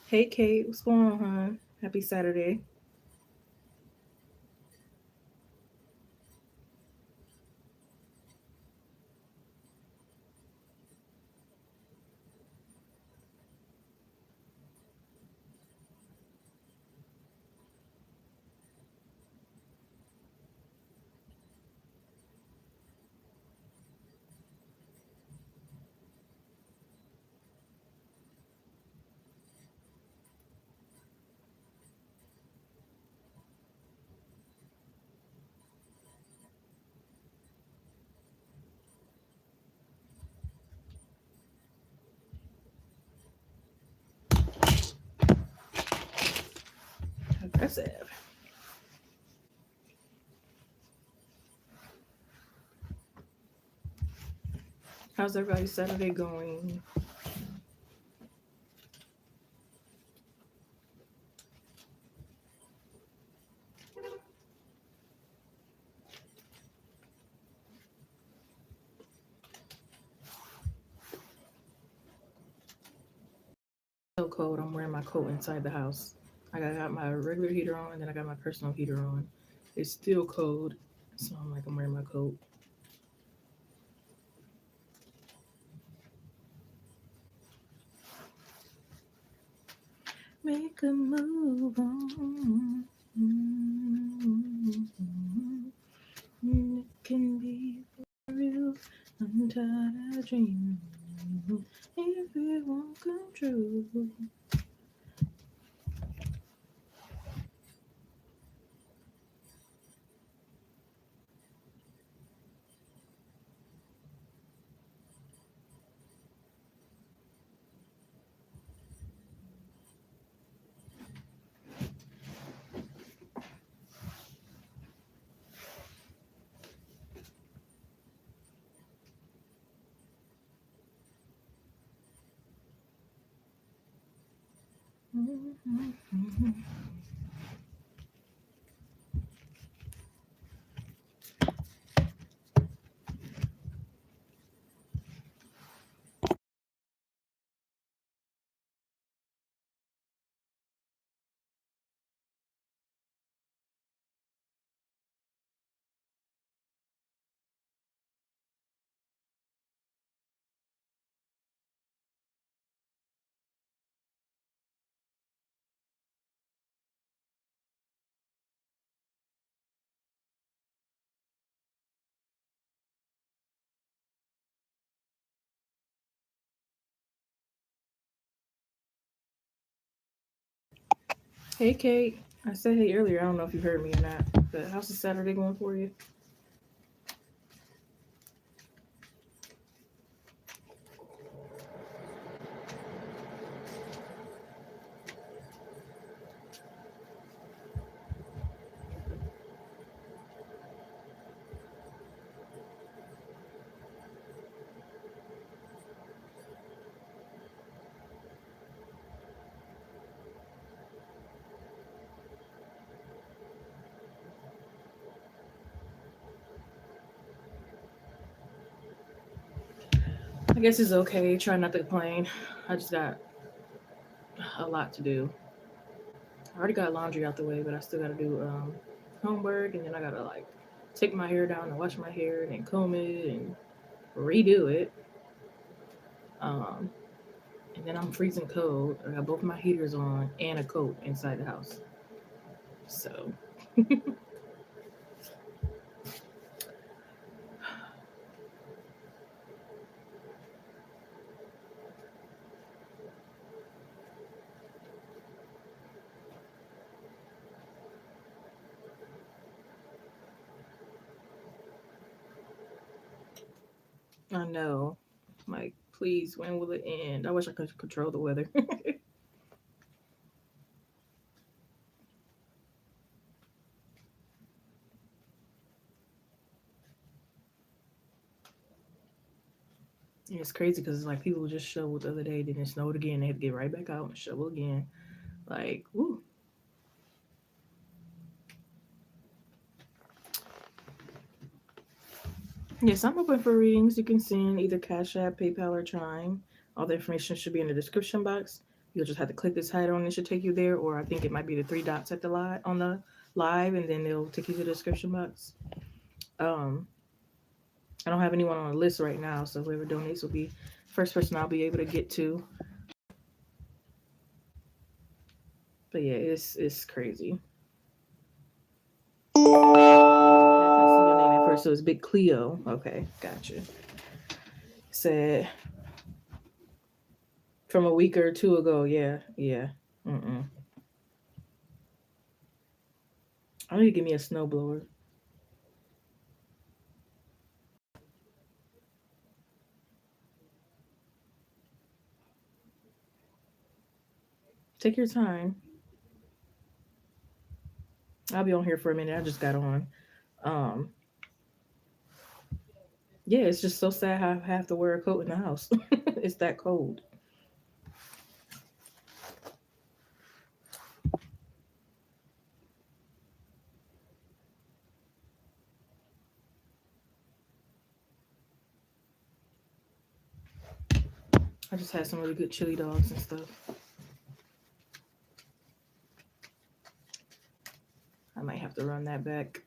Hey Kate, what's going on, hon? Happy Saturday. Aggressive. How's everybody's Saturday going? So cold. I'm wearing my coat inside the house. I got my regular heater on, and then I got my personal heater on. It's still cold, so I'm wearing my coat. Make a move on. It can be for real. I'm tired of dreaming. If it won't come true. Hey Kate, I said hey earlier. I don't know if you heard me or not. But how's the Saturday going for you? I guess it's okay. Try not to complain. I just got a lot to do. I already got laundry out the way, but I still gotta do homework, and then I gotta take my hair down and wash my hair, and then comb it and redo it. Um, and then I'm freezing cold. I got both my heaters on and a coat inside the house. So I know. Please, when will it end? I wish I could control the weather. It's crazy because it's like people just shoveled the other day, then it snowed again. They had to get right back out and shovel again. Woo. Yes, I'm open for readings. You can send either Cash App, PayPal, or Chime. All the information should be in the description box. You'll just have to click this title and it should take you there, or I think it might be the three dots at the live on the live, and then it'll take you to the description box. I don't have anyone on the list right now, so whoever donates will be first person I'll be able to get to. But yeah, it's crazy. I see your name at first, so it's Big Cleo. Okay, gotcha. Said from a week or two ago. Yeah. I need to give me a snowblower. Take your time. I'll be on here for a minute. I just got on. Um, yeah, it's just so sad how I have to wear a coat in the house. It's that cold. I just had some really good chili dogs and stuff. I might have to run that back.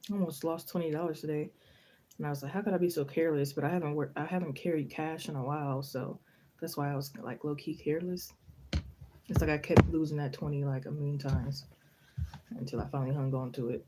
I almost lost $20 today, and I was like, "How could I be so careless?" But I haven't carried cash in a while, so that's why I was like low key careless. It's like I kept losing that 20 like a million times until I finally hung on to it.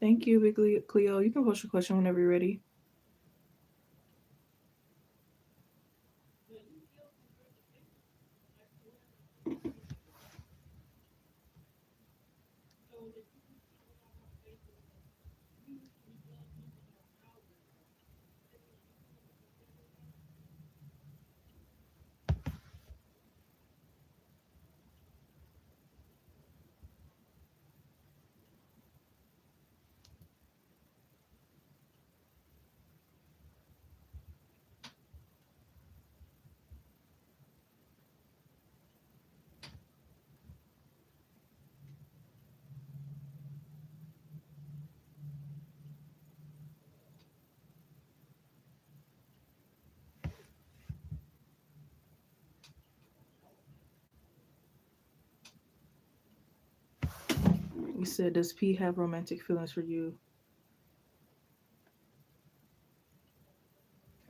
Thank you, Big Cleo. You can post your question whenever you're ready. You said, "Does P have romantic feelings for you?"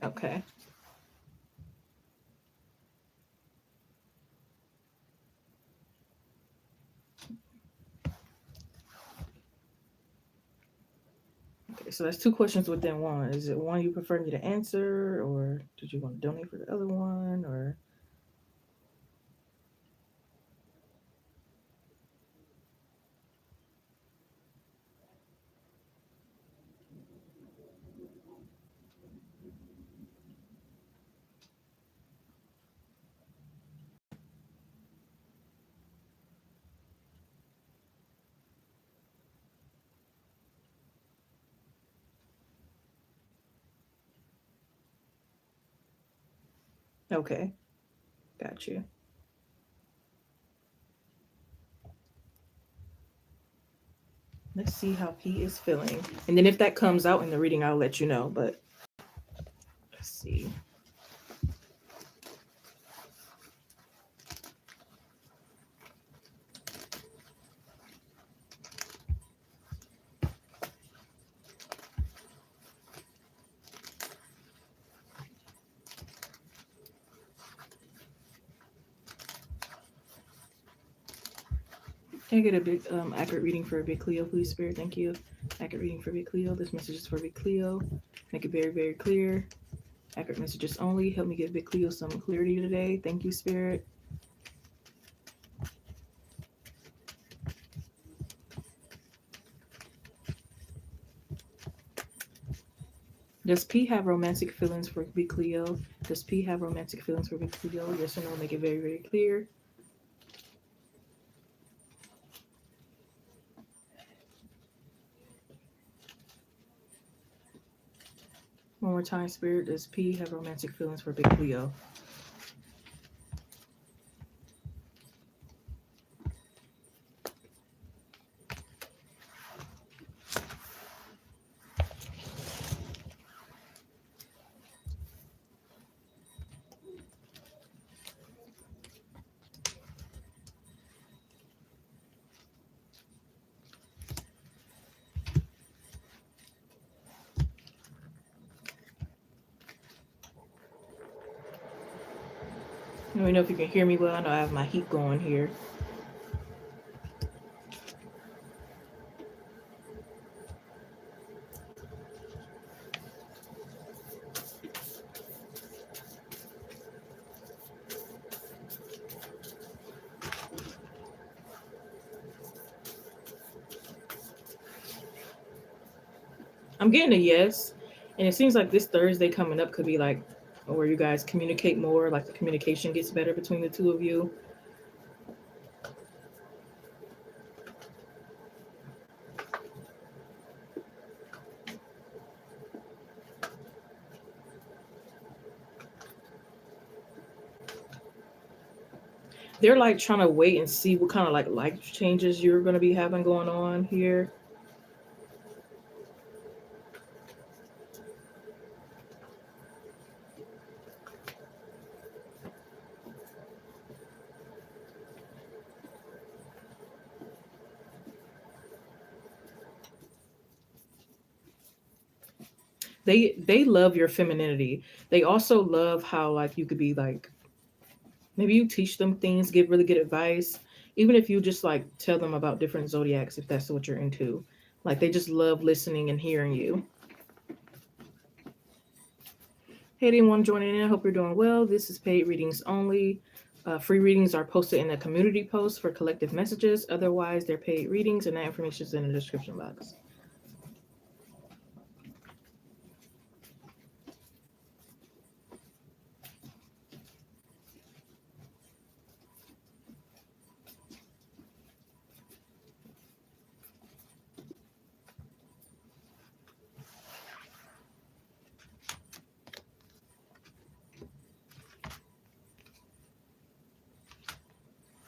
Okay. Okay, so that's two questions within one. Is it one you prefer me to answer, or did you want to donate for the other one, or? Okay, got you. Let's see how P is feeling. And then if that comes out in the reading, I'll let you know. But let's see. Can I get a big accurate reading for a big Cleo, please, Spirit? Thank you. Accurate reading for big Cleo. This message is for big Cleo. Make it very, very clear. Accurate messages only. Help me give big Cleo some clarity today. Thank you, Spirit. Does P have romantic feelings for big Cleo? Does P have romantic feelings for big Cleo? Yes or no? Make it very, very clear. One more time, Spirit. Does P have romantic feelings for big Cleo? Let me know if you can hear me well. I know I have my heat going here. I'm getting a yes. And it seems like this Thursday coming up could be like where you guys communicate more, like the communication gets better between the two of you. They're like trying to wait and see what kind of like life changes you're going to be having going on here. They love your femininity. They also love how like you could be like, maybe you teach them things, give really good advice, even if you just like tell them about different zodiacs if that's what you're into. Like they just love listening and hearing you. Hey, anyone joining in? I hope you're doing well. This is paid readings only. Free readings are posted in a community post for collective messages. Otherwise, they're paid readings, and that information is in the description box.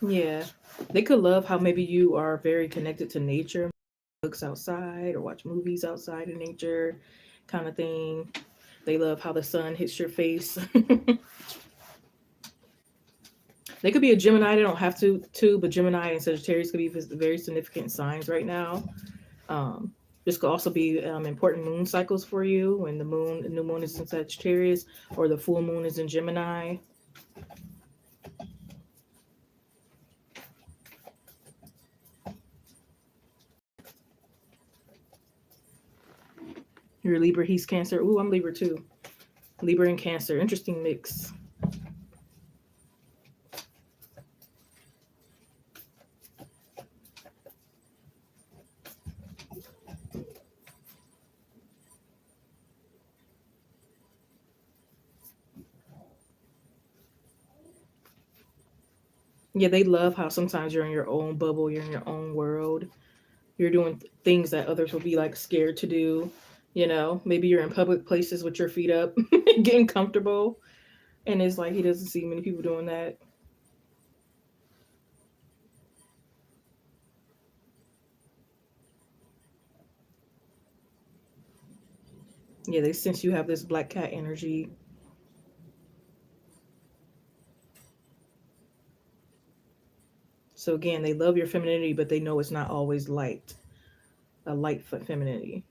Yeah, they could love how maybe you are very connected to nature, books outside or watch movies outside in nature, kind of thing. They love how the sun hits your face. They could be a Gemini. They don't have to, but Gemini and Sagittarius could be very significant signs right now. Um, this could also be important moon cycles for you when the new moon is in Sagittarius or the full moon is in Gemini. You're a Libra, he's Cancer. Ooh, I'm Libra too. Libra and Cancer. Interesting mix. Yeah, they love how sometimes you're in your own bubble, you're in your own world. You're doing things that others will be like scared to do. You know, maybe you're in public places with your feet up, getting comfortable. And it's like he doesn't see many people doing that. Yeah, they sense you have this black cat energy. So again, they love your femininity, but they know it's not always light, a light femininity.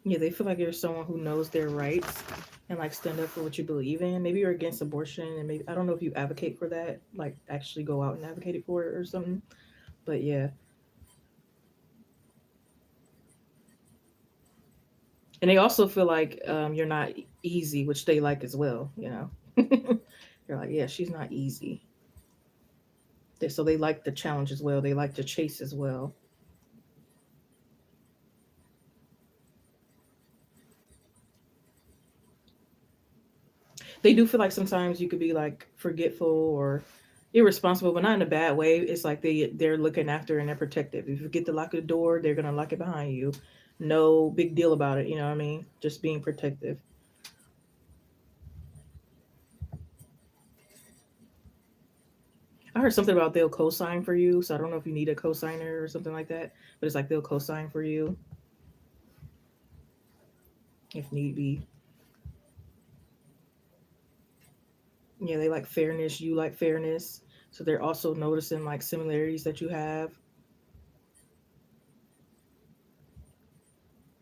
Yeah, they feel like you're someone who knows their rights and like stand up for what you believe in. Maybe you're against abortion, and maybe I don't know if you advocate for that, like actually go out and advocate it for it or something. But yeah, and they also feel like you're not easy, which they like as well. You know, they're like, yeah, she's not easy. So they like the challenge as well. They like to chase as well. They do feel like sometimes you could be like forgetful or irresponsible, but not in a bad way. It's like they're looking after and they're protective. If you forget to lock the door, they're gonna lock it behind you. No big deal about it. You know what I mean? Just being protective. I heard something about they'll co-sign for you, so I don't know if you need a co-signer or something like that. But it's like they'll co-sign for you if need be. Yeah, they like fairness. You like fairness, so they're also noticing like similarities that you have.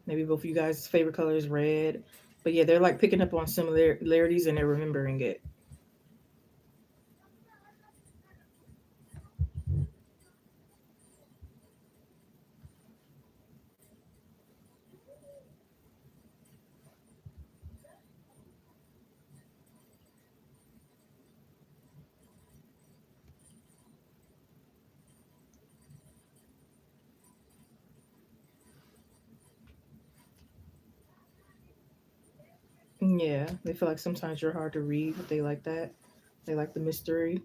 Maybe both of you guys' favorite color is red. But yeah, they're like picking up on similarities and they're remembering it. Yeah, they feel like sometimes you're hard to read, but they like that. They like the mystery.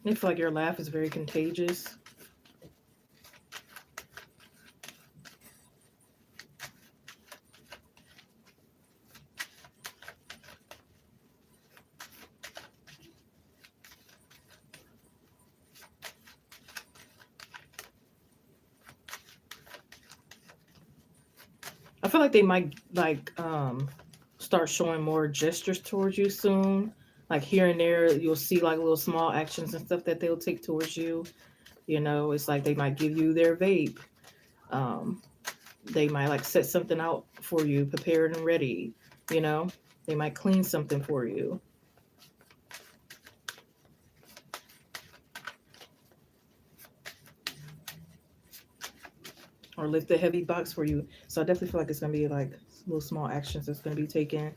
They feel like your laugh is very contagious. I feel like they might like start showing more gestures towards you soon. Like here and there, you'll see like little small actions and stuff that they'll take towards you. You know, it's like they might give you their vape. Um, they might like set something out for you, prepared and ready. You know, they might clean something for you or lift a heavy box for you. So I definitely feel like it's gonna be like little small actions that's gonna be taken.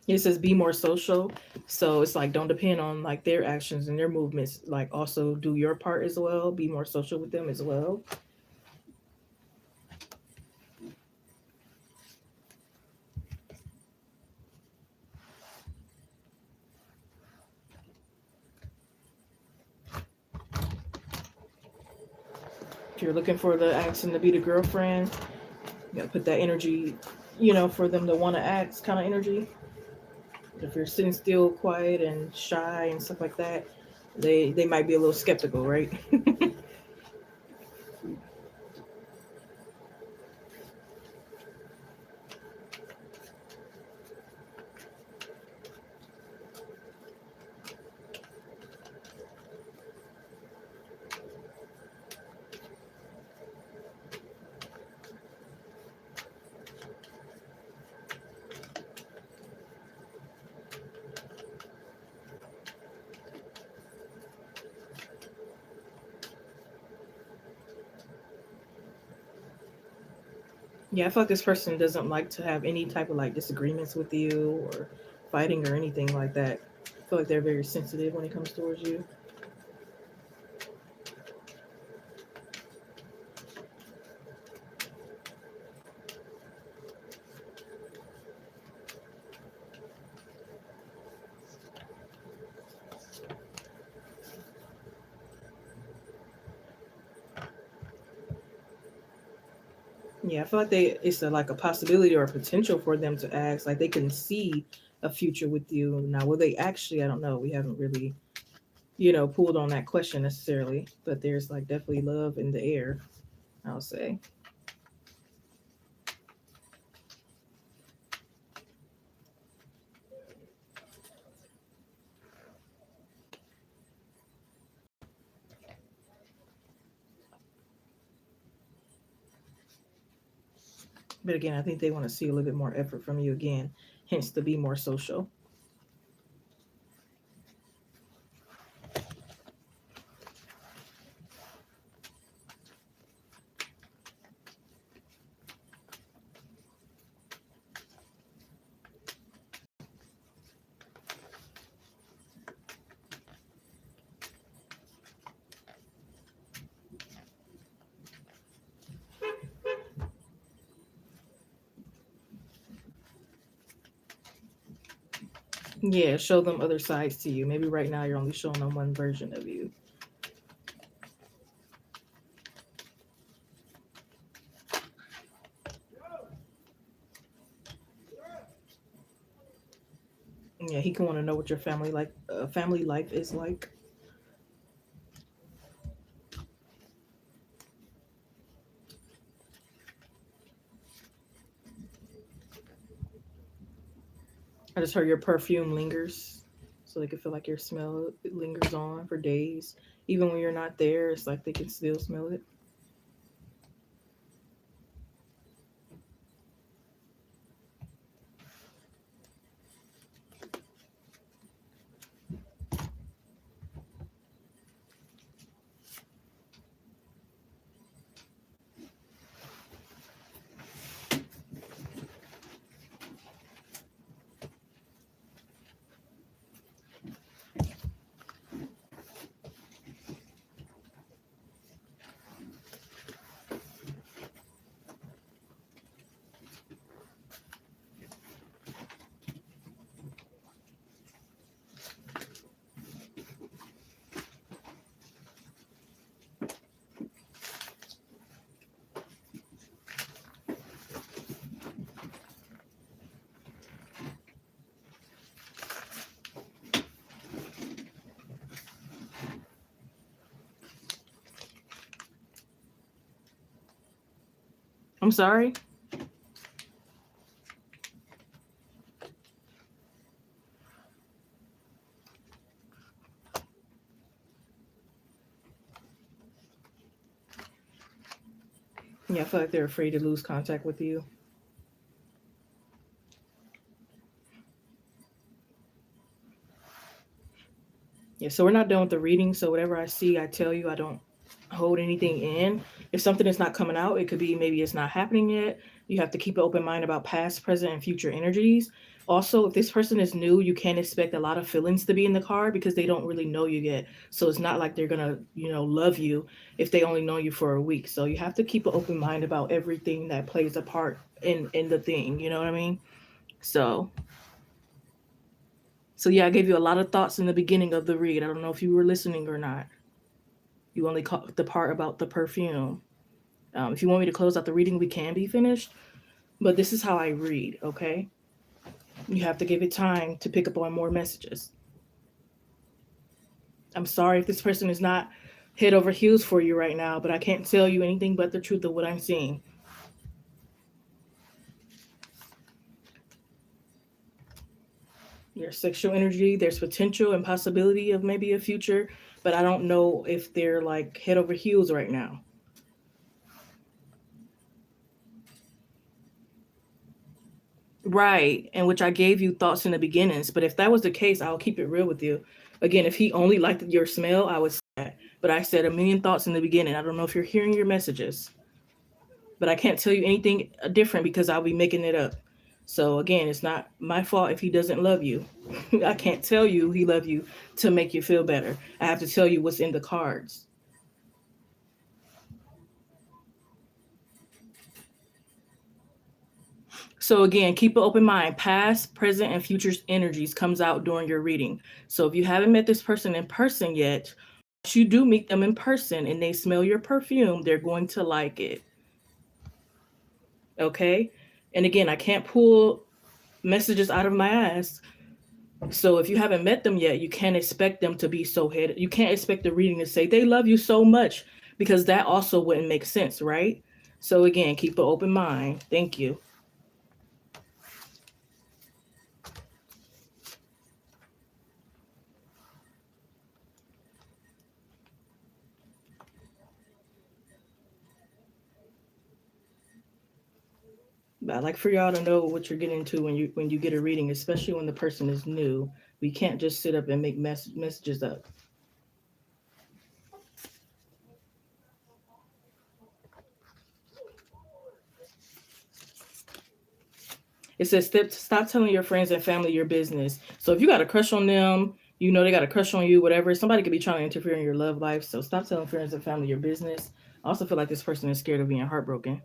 It says be more social. So it's like don't depend on like their actions and their movements. Like also do your part as well. Be more social with them as well. If you're looking for the action to be the girlfriend, you gotta put that energy, you know, for them to want to act kind of energy. If you're sitting still, quiet and shy and stuff like that, they might be a little skeptical, right? Yeah, I feel like this person doesn't like to have any type of like disagreements with you or fighting or anything like that. I feel like they're very sensitive when it comes towards you. Yeah, I feel like it's like a possibility or a potential for them to ask. Like they can see a future with you. Now, will they actually? I don't know. We haven't really, pulled on that question necessarily. But there's like definitely love in the air, I'll say. But again, I think they want to see a little bit more effort from you again, hence to be more social. Yeah, show them other sides to you. Maybe right now you're only showing them one version of you. Yeah, he can want to know what your family life is like. I just heard your perfume lingers, so they can feel like your smell lingers on for days. Even when you're not there, it's like they can still smell it. I'm sorry. Yeah, I feel like they're afraid to lose contact with you. Yeah, so we're not done with the reading. So whatever I see, I tell you. I don't hold anything in. If something is not coming out, it could be maybe it's not happening yet. You have to keep an open mind about past, present, and future energies. Also, if this person is new, you can't expect a lot of feelings to be in the card because they don't really know you yet. So it's not like they're gonna, love you if they only know you for a week. So you have to keep an open mind about everything that plays a part in the thing. You know what I mean? So so yeah, I gave you a lot of thoughts in the beginning of the read. I don't know if you were listening or not. You only caught the part about the perfume. If you want me to close out the reading, we can be finished. But this is how I read, okay? You have to give it time to pick up on more messages. I'm sorry if this person is not head over heels for you right now, but I can't tell you anything but the truth of what I'm seeing. Your sexual energy, there's potential and possibility of maybe a future, but I don't know if they're like head over heels right now. Right, and which I gave you thoughts in the beginnings. But if that was the case, I'll keep it real with you. Again, if he only liked your smell, I would say that. But I said a million thoughts in the beginning. I don't know if you're hearing your messages. but I can't tell you anything different because I'll be making it up. So again, it's not my fault if he doesn't love you. I can't tell you he love you to make you feel better. I have to tell you what's in the cards. So again, keep an open mind. Past, present, and future energies comes out during your reading. So if you haven't met this person in person yet, once you do meet them in person and they smell your perfume, they're going to like it. Okay? And again, I can't pull messages out of my ass. So if you haven't met them yet, you can't expect them to be so head. You can't expect the reading to say they love you so much because that also wouldn't make sense, right? So again, keep an open mind. Thank you. I like for y'all to know what you're getting into when you get a reading, especially when the person is new. We can't just sit up and make messages up. It says stop telling your friends and family your business. So if you got a crush on them, you know they got a crush on you, whatever. Somebody could be trying to interfere in your love life. So stop telling friends and family your business. I also feel like this person is scared of being heartbroken.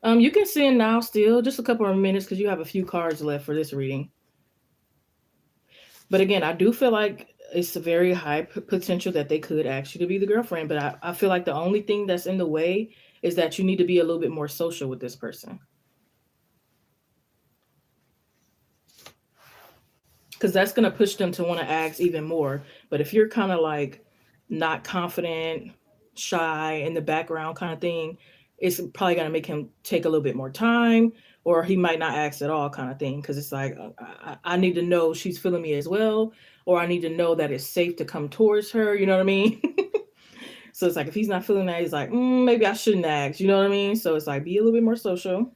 You can send now still, just a couple of minutes because you have a few cards left for this reading. But again, I do feel like it's a very high potential that they could ask you to be the girlfriend. But I feel like the only thing that's in the way is that you need to be a little bit more social with this person. Because that's going to push them to want to ask even more. But if you're kind of like not confident, shy, in the background kind of thing, it's probably going to make him take a little bit more time, or he might not ask at all, kind of thing. Because it's like, I need to know she's feeling me as well, or I need to know that it's safe to come towards her. You know what I mean? So it's like, if he's not feeling that, he's like, maybe I shouldn't ask. You know what I mean? So it's like, be a little bit more social.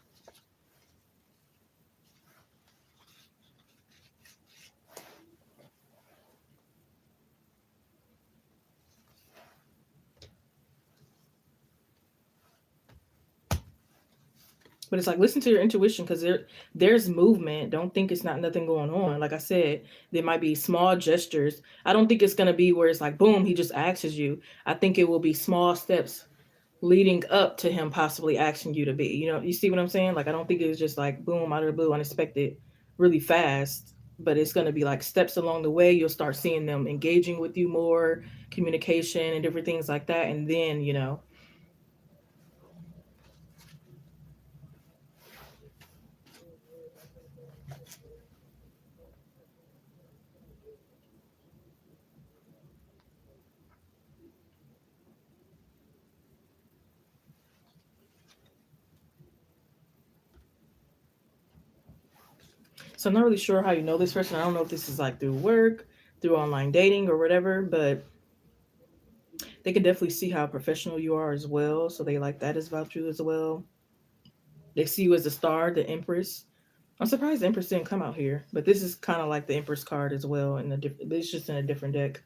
But it's like, listen to your intuition because there's movement. Don't think it's not nothing going on. Like I said, there might be small gestures. I don't think it's gonna be where it's like boom, he just asks you. I think it will be small steps leading up to him possibly asking you to be. You know, you see what I'm saying? Like I don't think it's just like boom out of the blue, unexpected, really fast. But it's gonna be like steps along the way. You'll start seeing them engaging with you more, communication and different things like that. And then, so I'm not really sure how you know this person. I don't know if this is like through work, through online dating or whatever, but they can definitely see how professional you are as well. So they like that is about you as well. They see you as a star, the Empress. I'm surprised the Empress didn't come out here, but this is kind of like the Empress card as well, and it's just in a different deck.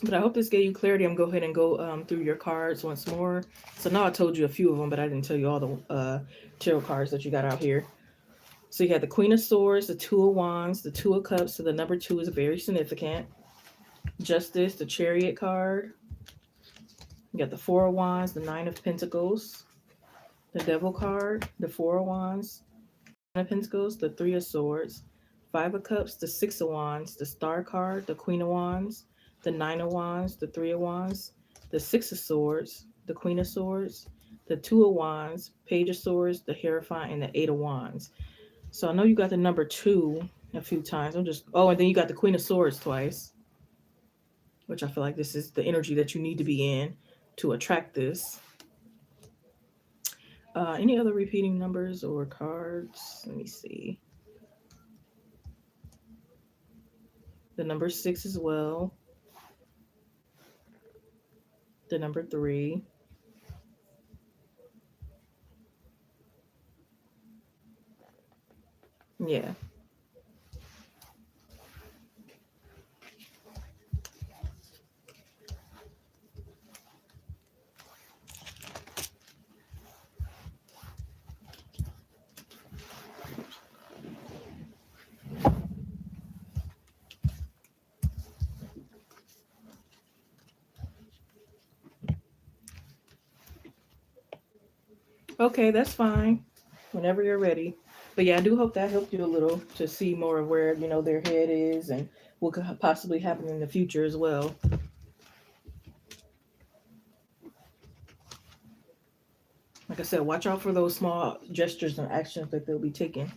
But I hope this gave you clarity. I'm going to go ahead and go through your cards once more. So now I told you a few of them, but I didn't tell you all the tarot cards that you got out here. So you had the Queen of Swords, the Two of Wands, the Two of Cups. So the number two is very significant. Justice, the Chariot card. You got the Four of Wands, the Nine of Pentacles, the Devil card, the Four of Wands, Nine of Pentacles, the Three of Swords, Five of Cups, the Six of Wands, the Star card, the Queen of Wands, the Nine of Wands, the Three of Wands, the Six of Swords, the Queen of Swords, the Two of Wands, Page of Swords, the Hierophant, and the Eight of Wands. So I know you got the number two a few times. And then you got the Queen of Swords twice, which I feel like this is the energy that you need to be in to attract this. Any other repeating numbers or cards? Let me see. The number 6 as well. The number 3. Yeah. Okay, that's fine. Whenever you're ready. But yeah, I do hope that helped you a little to see more of where, their head is and what could possibly happen in the future as well. Like I said, watch out for those small gestures and actions that they'll be taking.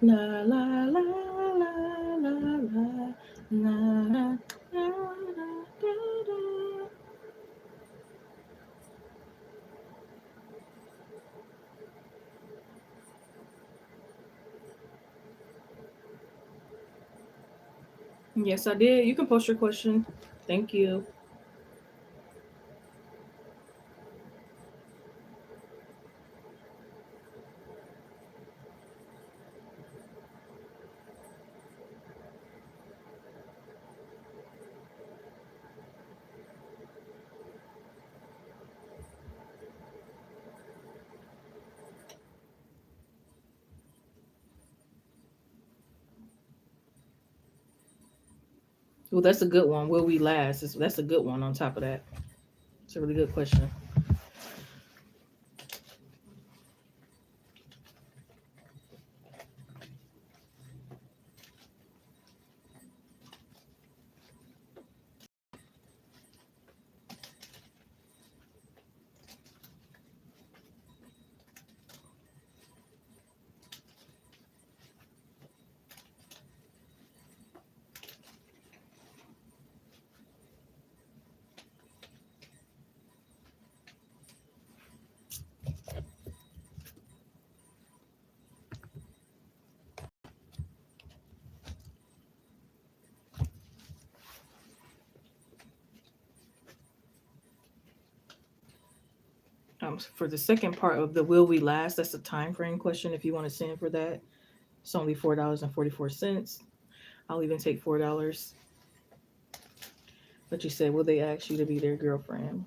La la la la la la la la la la. Yes, I did. You can post your question. Thank you. Well, that's a good one. Will we last? That's a good one on top of that. It's a really good question. For the second part of the will we last, that's a time frame question. If you want to send for that, it's only $4.44. I'll even take $4. But you said, will they ask you to be their girlfriend?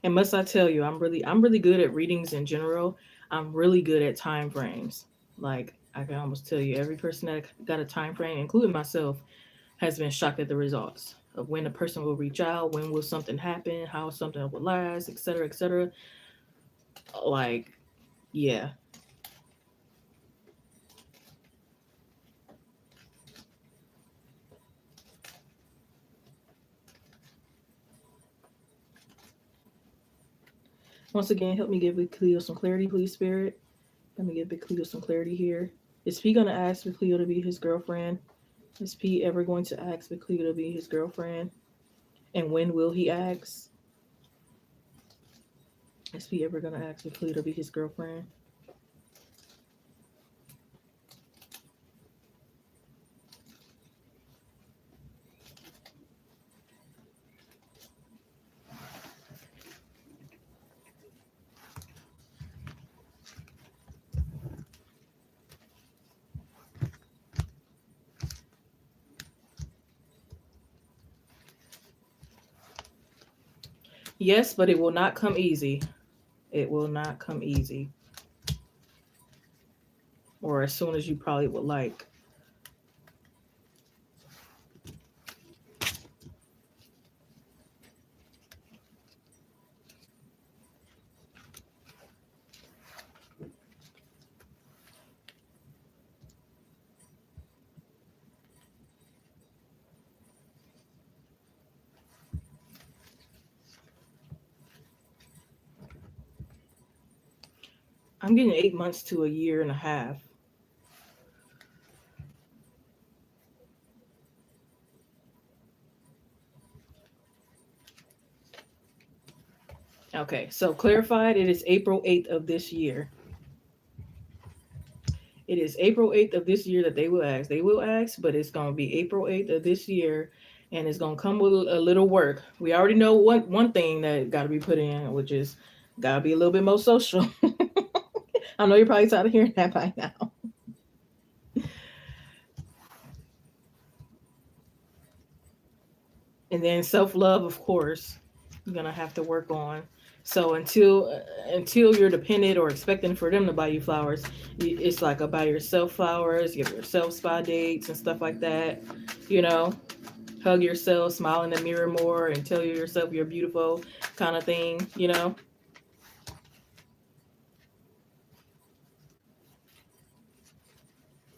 And must I tell you, I'm really good at readings in general. I'm really good at time frames. Like I can almost tell you every person that got a time frame, including myself, has been shocked at the results of when a person will reach out, when will something happen, how something will last, etc., etc. Like, yeah. Once again, help me give Big Cleo some clarity, please, Spirit. Let me give Big Cleo some clarity here. Is P gonna ask Big Cleo to be his girlfriend? Is P ever going to ask Big Cleo to be his girlfriend? And when will he ask? Is P ever gonna ask Big Cleo to be his girlfriend? Yes, but it will not come easy. It will not come easy, or as soon as you probably would like. I'm getting 8 months to a year and a half. Okay, so clarified, it is April 8th of this year. It is April 8th of this year that they will ask. They will ask, but it's going to be April 8th of this year, and it's going to come with a little work. We already know one thing that got to be put in, which is got to be a little bit more social. I know you're probably tired of hearing that by now. And then self-love, of course, you're going to have to work on. So until you're dependent or expecting for them to buy you flowers, it's like buy yourself flowers, give yourself spa dates and stuff like that. You know, hug yourself, smile in the mirror more, and tell yourself you're beautiful, kind of thing.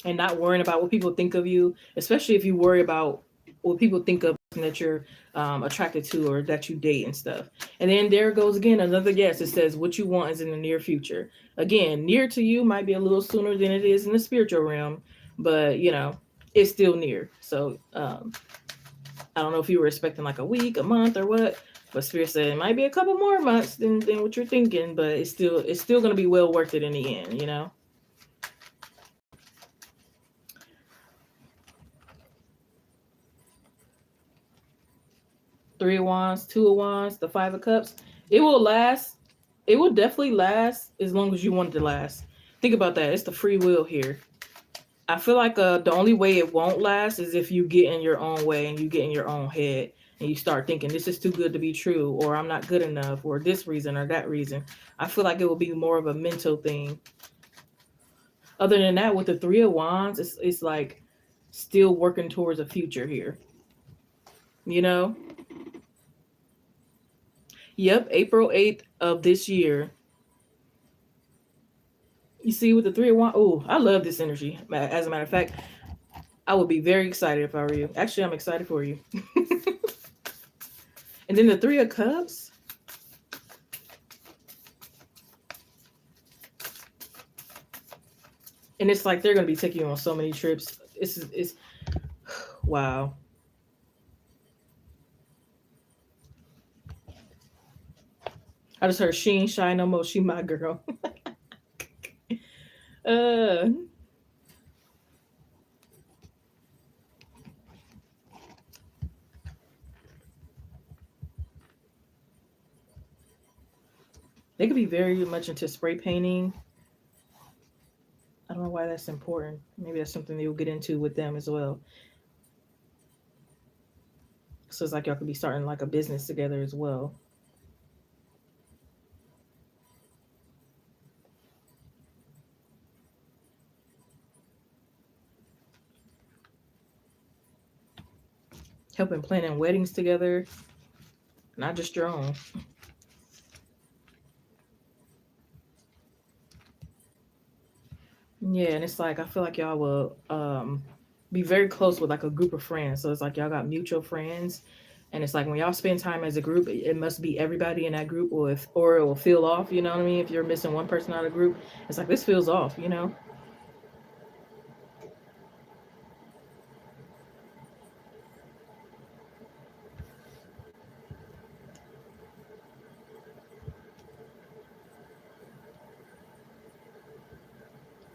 And not worrying about what people think of you, especially if you worry about what people think of that you're attracted to or that you date and stuff. And then there goes again another guess. It says what you want is in the near future. Again, near to you might be a little sooner than it is in the spiritual realm, but it's still near. So I don't know if you were expecting like a week, a month, or what. But Spirit said it might be a couple more months than what you're thinking, but it's still going to be well worth it in the end. 3 of Wands, 2 of Wands, the 5 of Cups. It will last. It will definitely last as long as you want it to last. Think about that. It's the free will here. I feel like the only way it won't last is if you get in your own way and you get in your own head and you start thinking this is too good to be true, or I'm not good enough, or this reason or that reason. I feel like it will be more of a mental thing. Other than that, with the 3 of Wands, it's like still working towards a future here. You know? Yep, April 8th of this year. You see, with the 3 of Wands, oh, I love this energy. As a matter of fact, I would be very excited if I were you. Actually, I'm excited for you. And then the 3 of Cups. And it's like they're going to be taking you on so many trips. It's wow. I just heard she ain't shy no more. She my girl. uh, they could be very much into spray painting. I don't know why that's important. Maybe that's something you'll get into with them as well. So it's like y'all could be starting like a business together as well. Helping planning weddings together, not just your own. Yeah, and it's like I feel like y'all will be very close with like a group of friends. So it's like y'all got mutual friends, and it's like when y'all spend time as a group, it must be everybody in that group, or it will feel off. You know what I mean? If you're missing one person out of the group, it's like this feels off.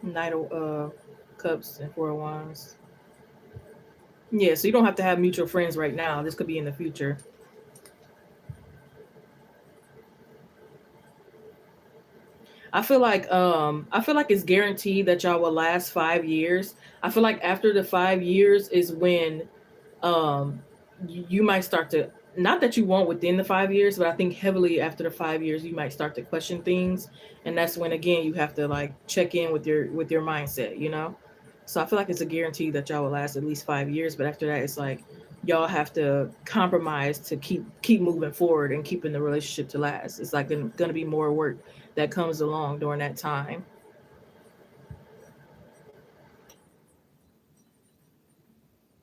Knight of Cups and 4 of Wands. Yeah, so you don't have to have mutual friends right now. This could be in the future. I feel like it's guaranteed that y'all will last 5 years. I feel like after the 5 years is when um you might start to not that you won't within the 5 years, but I think heavily after the 5 years you might start to question things, and that's when again you have to like check in with your mindset, you know. So I feel like it's a guarantee that y'all will last at least 5 years, but after that it's like y'all have to compromise to keep moving forward and keeping the relationship to last. It's like gonna be more work that comes along during that time.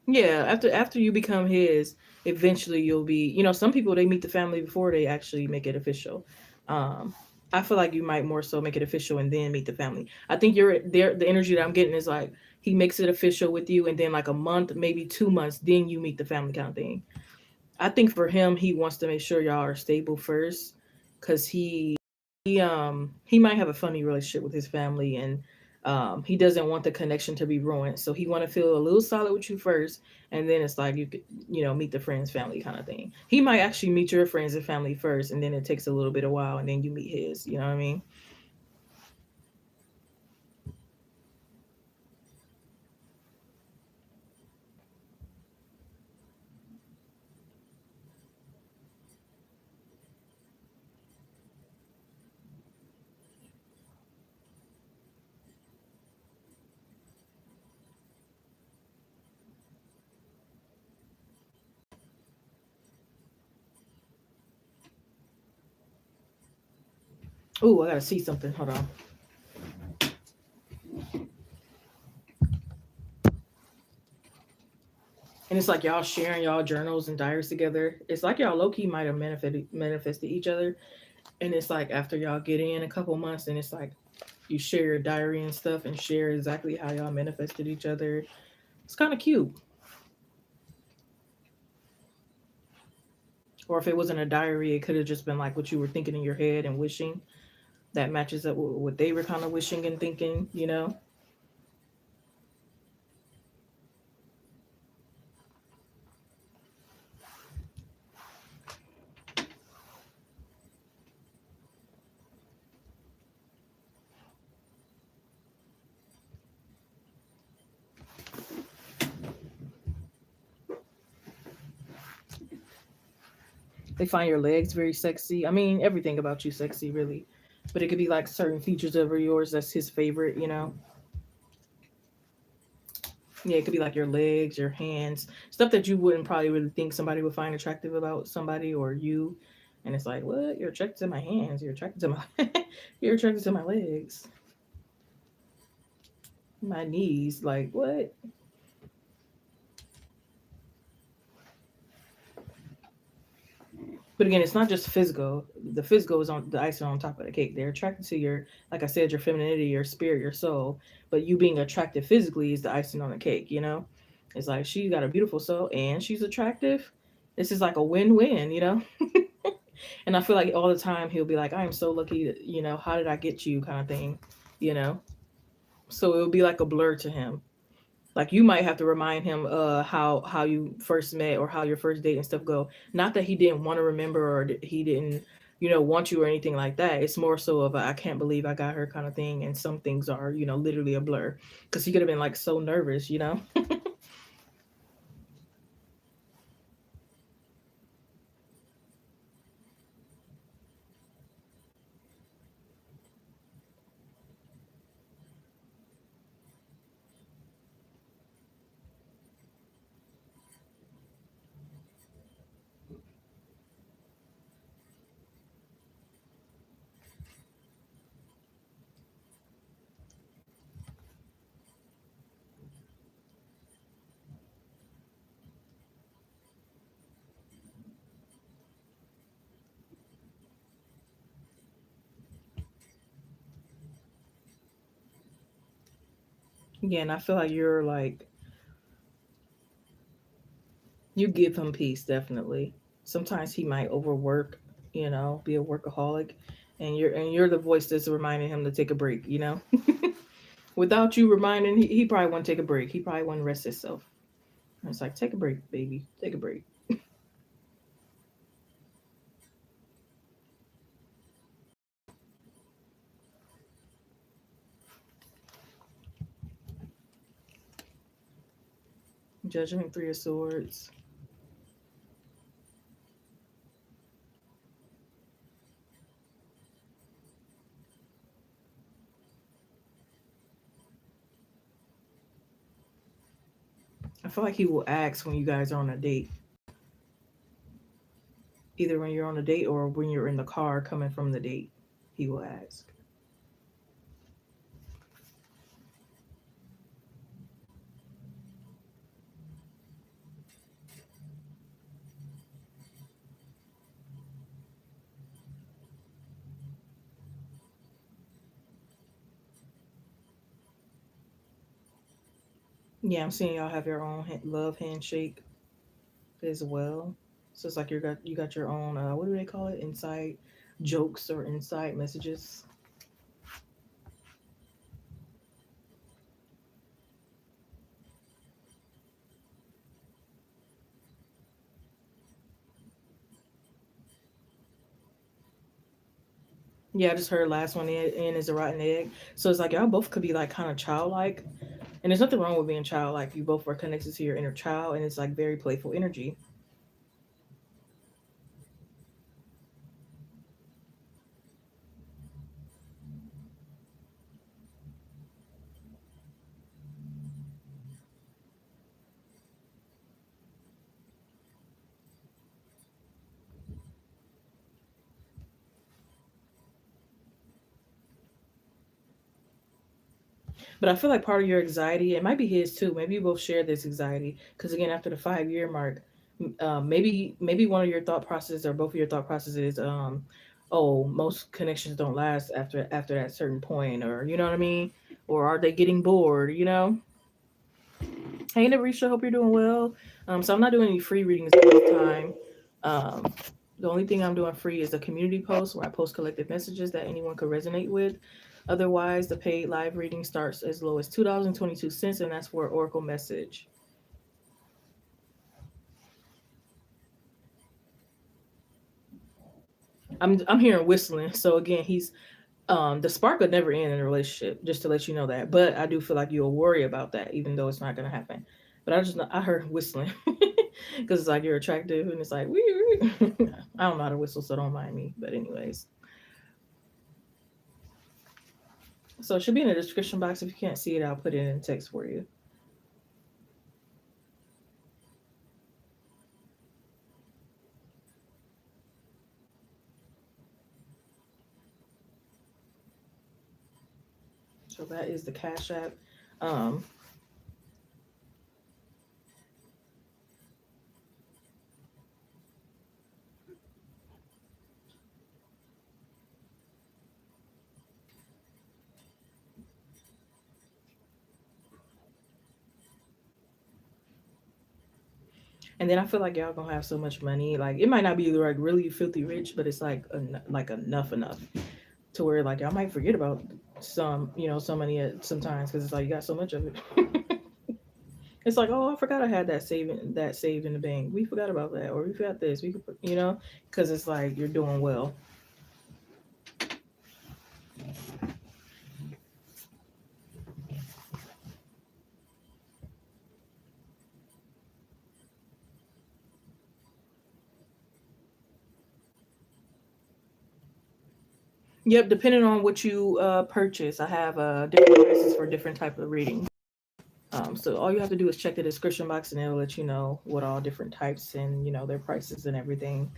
Yeah, after you become his, eventually you'll be. You know, some people they meet the family before they actually make it official. Um, I feel like you might more so make it official and then meet the family. I think you're there. The energy that I'm getting is like he makes it official with you, and then like a month, maybe 2 months, then you meet the family kind of thing. I think for him, he wants to make sure y'all are stable first, because he might have a funny relationship with his family, and he doesn't want the connection to be ruined. So he want to feel a little solid with you first, and then it's like you could meet the friends family kind of thing. He might actually meet your friends and family first, and then it takes a little bit of while, and then you meet his. You know what I mean? Ooh, I gotta see something. Hold on. And it's like y'all sharing y'all journals and diaries together. It's like y'all low key might have manifested each other. And it's like after y'all get in a couple months, and it's like you share your diary and stuff and share exactly how y'all manifested each other. It's kind of cute. Or if it wasn't a diary, it could have just been like what you were thinking in your head and wishing that matches up with what they were kind of wishing and thinking, you know? They find your legs very sexy. I mean, everything about you sexy, really. But it could be like certain features of yours that's his favorite, you know? Yeah, it could be like your legs, your hands, stuff that you wouldn't probably really think somebody would find attractive about somebody or you. And it's like, what? You're attracted to my hands. You're attracted to my, you're attracted to my legs, my knees. Like what? But again, it's not just physical. The physical is on the icing on top of the cake. They're attracted to your, like I said, your femininity, your spirit, your soul. But you being attractive physically is the icing on the cake. You know, it's like she got a beautiful soul and she's attractive. This is like a win-win. You know. And I feel like all the time he'll be like, "I am so lucky. How did I get you?" kind of thing. You know. So it'll be like a blur to him. Like you might have to remind him how you first met or how your first date and stuff go. Not that he didn't want to remember or he didn't want you or anything like that. It's more so of I can't believe I got her kind of thing. And some things are literally a blur because he could have been like so nervous. Again, I feel like you're like you give him peace definitely. Sometimes he might overwork, be a workaholic, and you're the voice that's reminding him to take a break. Without you reminding, he probably wouldn't take a break. He probably wouldn't rest himself. And it's like, take a break, baby. Take a break. Judgment, Three of Swords. I feel like he will ask when you guys are on a date, either when you're on a date or when you're in the car coming from the date. He will ask. Yeah, I'm seeing y'all have your own love handshake as well. So it's like you got your own what do they call it? Inside jokes or inside messages. Yeah, I just heard last one in is a rotten egg. So it's like y'all both could be like kind of childlike, and there's nothing wrong with being childlike. You both are connected to your inner child, and it's like very playful energy. But I feel like part of your anxiety, it might be his too. Maybe you both share this anxiety because again, after the 5 year mark, maybe one of your thought processes or both of your thought processes, oh, most connections don't last after that certain point, or you know what I mean, or are they getting bored? You know. Hey, Narisha, hope you're doing well. So I'm not doing any free readings at this time. Um, the only thing I'm doing free is a community post where I post collective messages that anyone could resonate with. Otherwise, the paid live reading starts as low as $2.22, and that's for Oracle message. I'm hearing whistling. So again, he's the spark would never end in a relationship, just to let you know that. But I do feel like you'll worry about that, even though it's not gonna happen. But I heard whistling because it's like you're attractive, and it's like weird. I don't know how to whistle, so don't mind me. But anyways, so it should be in the description box. If you can't see it, I'll put it in text for you. So that is the Cash App. Um, and then I feel like y'all gonna have so much money. Like it might not be like really filthy rich, but it's like like enough to where like y'all might forget about some money at sometimes because it's like you got so much of it. It's like, oh, I forgot I had that saved in the bank. We forgot about that, or we forgot this. We could, because it's like you're doing well. Yep, depending on what you purchase, I have different prices for different type of readings. So all you have to do is check the description box, and it'll let you know what all different types and their prices and everything.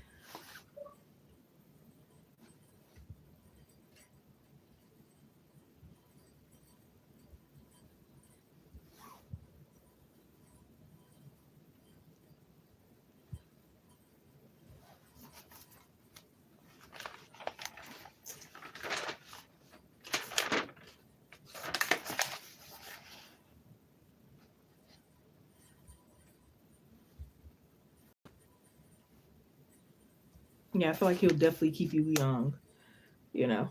Yeah, I feel like he'll definitely keep you young, you know.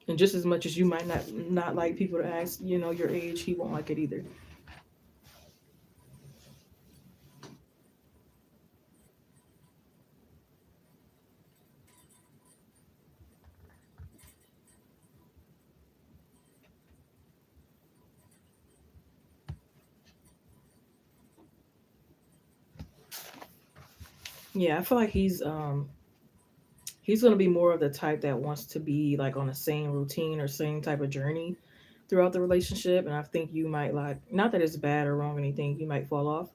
And just as much as you might not like people to ask, your age, he won't like it either. Yeah, I feel like he's gonna be more of the type that wants to be like on the same routine or same type of journey throughout the relationship, and I think you might like, not that it's bad or wrong or anything, you might fall off,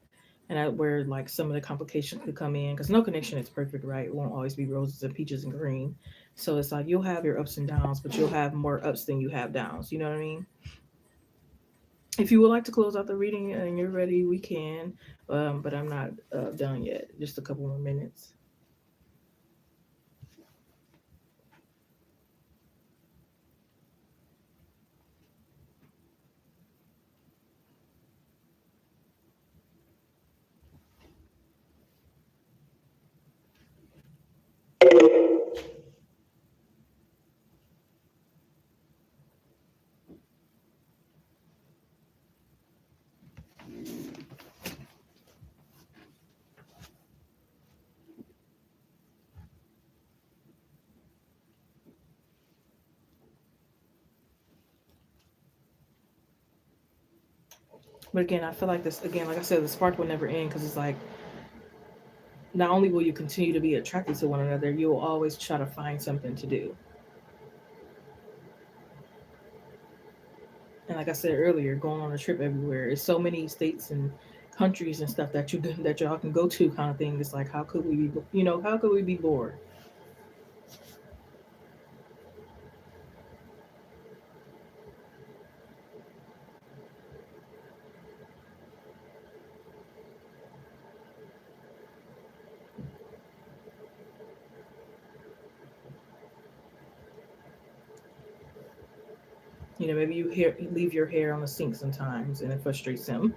and that where like some of the complications could come in because no connection is perfect, right? It won't always be roses and peaches and cream. So it's like you'll have your ups and downs, but you'll have more ups than you have downs. You know what I mean? If you would like to close out the reading and you're ready, we can. But I'm not done yet. Just a couple more minutes. But again, I feel like this again, like I said, the spark will never end because it's like not only will you continue to be attracted to one another, you will always try to find something to do. And like I said earlier, going on a trip everywhere. It's so many states and countries and stuff that that y'all can go to, kind of thing. It's like, how could we be, how could we be bored? Maybe leave your hair on the sink sometimes, and it frustrates him.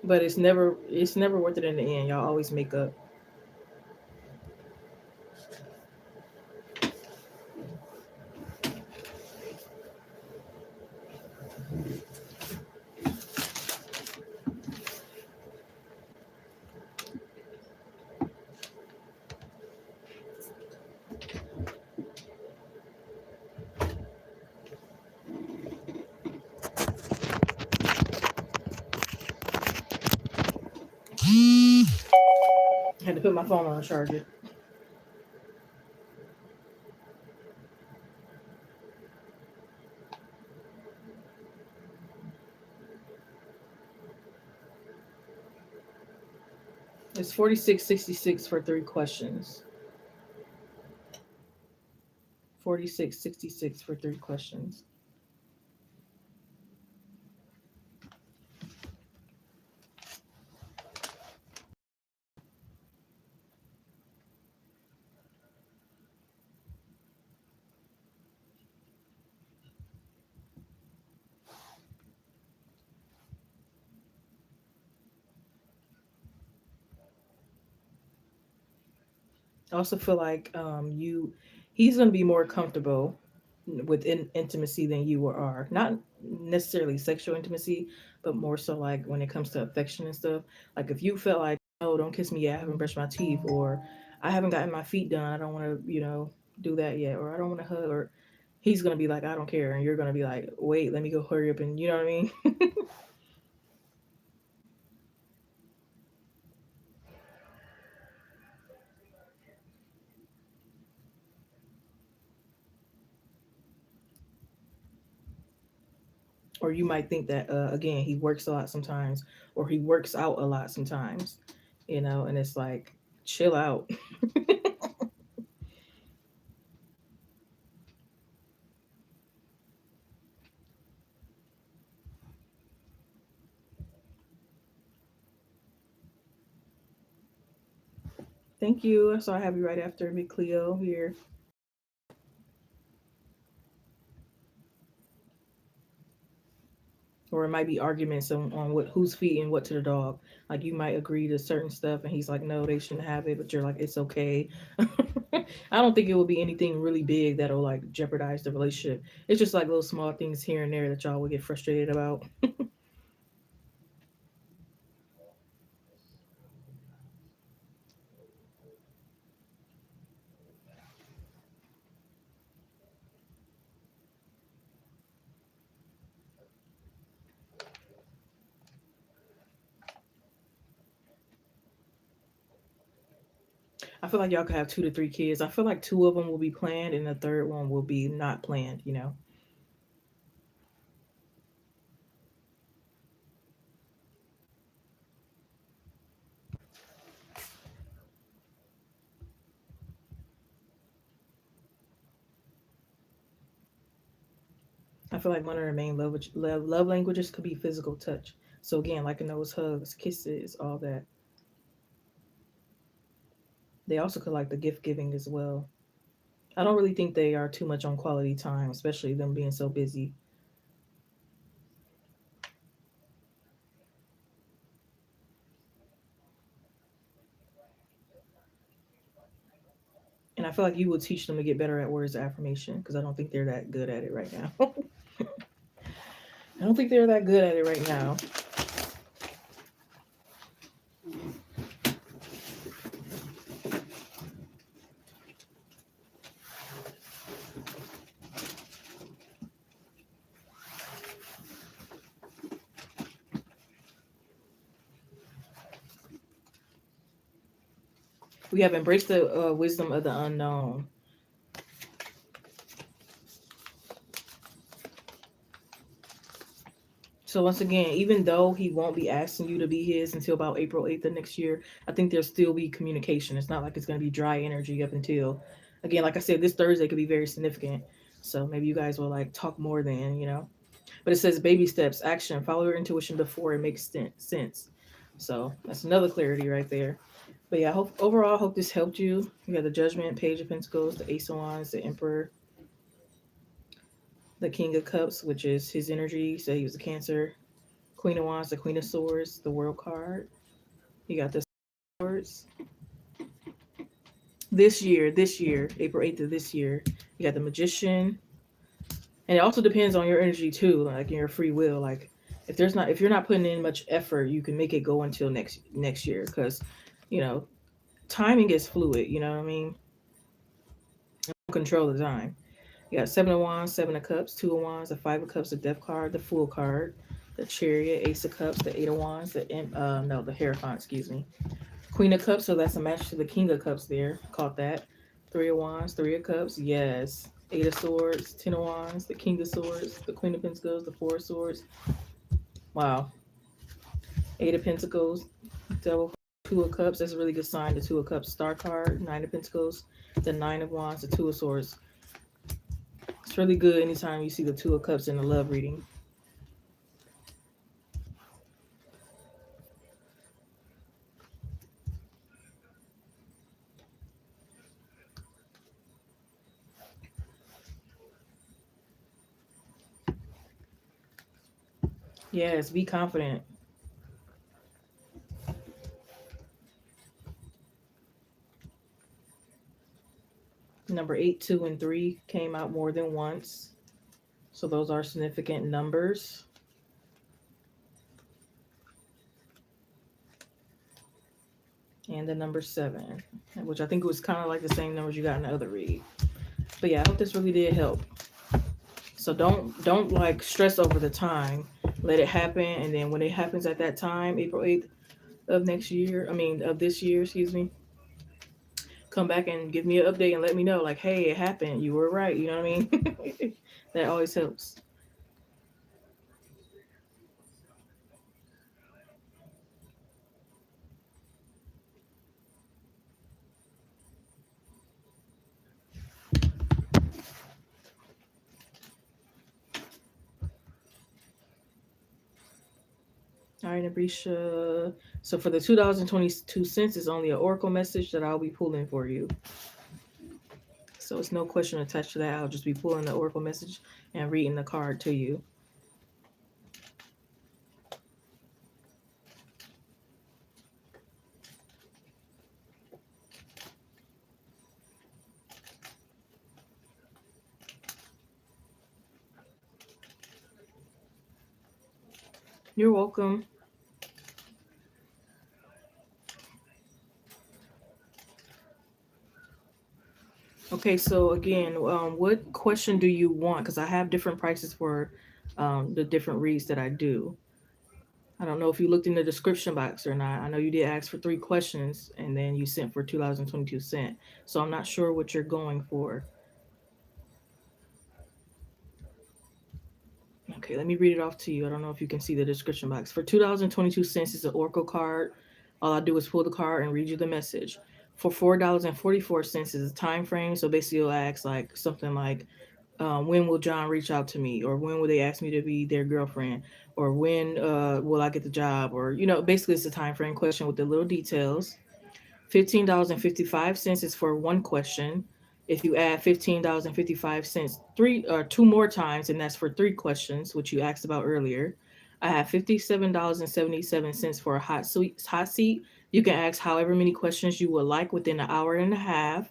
But it's never worth it in the end. Y'all always make up. I had to put my phone on a charger. It's 46.66 for 3 questions. 46.66 for 3 questions. I also feel like he's gonna be more comfortable with intimacy than you are. Not necessarily sexual intimacy, but more so like when it comes to affection and stuff. Like if you felt like, oh, don't kiss me yet, I haven't brushed my teeth, or I haven't gotten my feet done, I don't want to, do that yet, or I don't want to hug, or he's gonna be like, I don't care, and you're gonna be like, wait, let me go hurry up, and you know what I mean. Or you might think that again he works a lot sometimes, or he works out a lot sometimes, and it's like, chill out. Thank you. So I have you right after me, Cleo here. Or it might be arguments on what who's feeding what to the dog. Like you might agree to certain stuff, and he's like, no, they shouldn't have it, but you're like, it's okay. I don't think it will be anything really big that'll like jeopardize the relationship. It's just like little small things here and there that y'all will get frustrated about. I feel like y'all could have 2 to 3 kids. I feel like two of them will be planned, and the third one will be not planned. I feel like one of the main love languages could be physical touch. So again, like in those hugs, kisses, all that. They also could like the gift giving as well. I don't really think they are too much on quality time, especially them being so busy. And I feel like you will teach them to get better at words of affirmation because I don't think they're that good at it right now. I don't think they're that good at it right now. We have embraced the wisdom of the unknown. So once again, even though he won't be asking you to be his until about April 8th of next year, I think there'll still be communication. It's not like it's going to be dry energy up until, again, like I said, this Thursday could be very significant. So maybe you guys will like talk more then, you know. But it says baby steps, action, follow your intuition before it makes sense. So that's another clarity right there. But yeah, overall, I hope this helped you. You got the Judgment, Page of Pentacles, the Ace of Wands, the Emperor, the King of Cups, which is his energy. So he was a Cancer. Queen of Wands, the Queen of Swords, the World card. You got the Swords. This year, April 8th of this year, you got the Magician. And it also depends on your energy too, like in your free will. Like if you're not putting in much effort, you can make it go until next year because, you know, timing is fluid, you know what I mean? Control the time. You got Seven of Wands, Seven of Cups, Two of Wands, the Five of Cups, the Death card, the Fool card, the Chariot, Ace of Cups, the Eight of Wands, the Hierophant, excuse me. Queen of Cups, so that's a match to the King of Cups there. Caught that. Three of Wands, Three of Cups, yes. Eight of Swords, Ten of Wands, the King of Swords, the Queen of Pentacles, the Four of Swords. Wow. Eight of Pentacles, Devil, Two of Cups, that's a really good sign. The Two of Cups star card, Nine of Pentacles, the Nine of Wands, the Two of Swords. It's really good anytime you see the Two of Cups in the love reading. Yes, be confident. Number 8, 2, and 3 came out more than once. So those are significant numbers. And the number 7, which I think was kind of like the same numbers you got in the other read. But yeah, I hope this really did help. So don't like stress over the time. Let it happen, and then when it happens at that time, April 8th of next year, of this year, excuse me, come back and give me an update and let me know, like, hey, it happened. You were right. You know what I mean? That always helps. All right, Abrisha. So for the $2.22 is only an oracle message that I'll be pulling for you. So it's no question attached to that. I'll just be pulling the oracle message and reading the card to you. You're welcome. Okay, so again, what question do you want? Because I have different prices for the different reads that I do. I don't know if you looked in the description box or not. I know you did ask for 3 questions and then you sent for $2.22. So I'm not sure what you're going for. Okay, let me read it off to you. I don't know if you can see the description box. For $2.22 is an Oracle card. All I do is pull the card and read you the message. For $4.44 is a time frame. So basically, you'll ask like something like, When will John reach out to me, or when will they ask me to be their girlfriend, or when will I get the job, or basically it's a time frame question with the little details. $15.55 is for one question. If you add $15.55 three or two more times, and that's for three questions, which you asked about earlier. I have $57.77 for a hot seat. You can ask however many questions you would like within an hour and a half.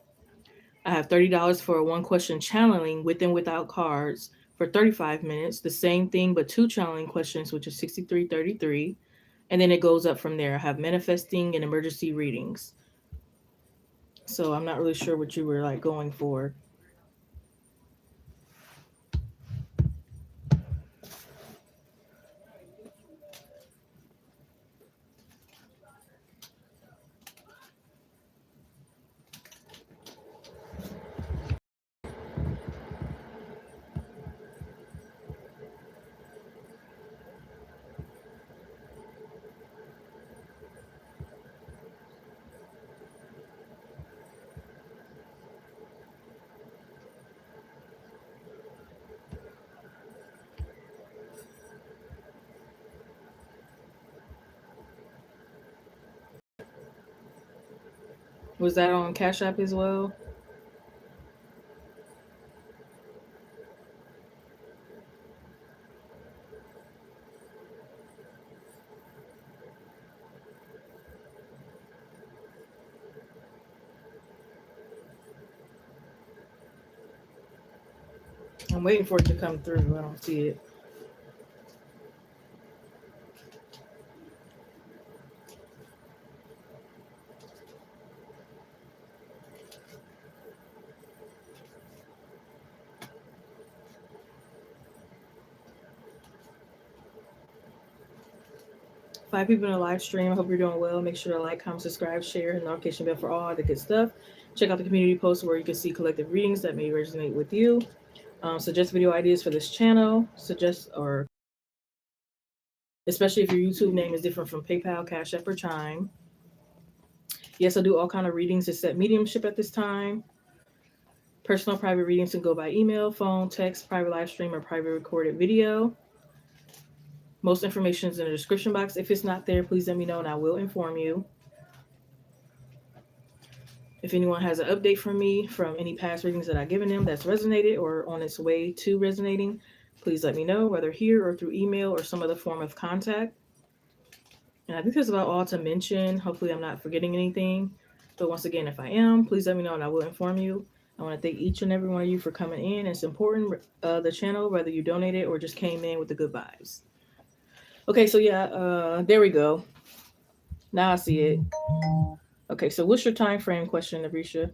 I have $30 for a one question channeling with and without cards for 35 minutes. The same thing, but two channeling questions, which is 63.33. And then it goes up from there. I have manifesting and emergency readings. So I'm not really sure what you were like going for. Was that on Cash App as well? I'm waiting for it to come through. I don't see it. Five people in the live stream. I hope you're doing well. Make sure to like, comment, subscribe, share, and notification bell for all the good stuff. Check out the community post where you can see collective readings that may resonate with you. Suggest video ideas for this channel. Suggest or especially if your YouTube name is different from PayPal, Cash App, or Chime. Yes, I do all kind of readings except mediumship at this time. Personal private readings can go by email, phone, text, private live stream, or private recorded video. Most information is in the description box. If it's not there, please let me know and I will inform you. If anyone has an update from me from any past readings that I've given them that's resonated or on its way to resonating, please let me know, whether here or through email or some other form of contact. And I think that's about all to mention. Hopefully, I'm not forgetting anything. But once again, if I am, please let me know and I will inform you. I want to thank each and every one of you for coming in and supporting the channel, whether you donated or just came in with the good vibes. Okay, so yeah, there we go. Now I see it. Okay, so what's your time frame question, Abrisha?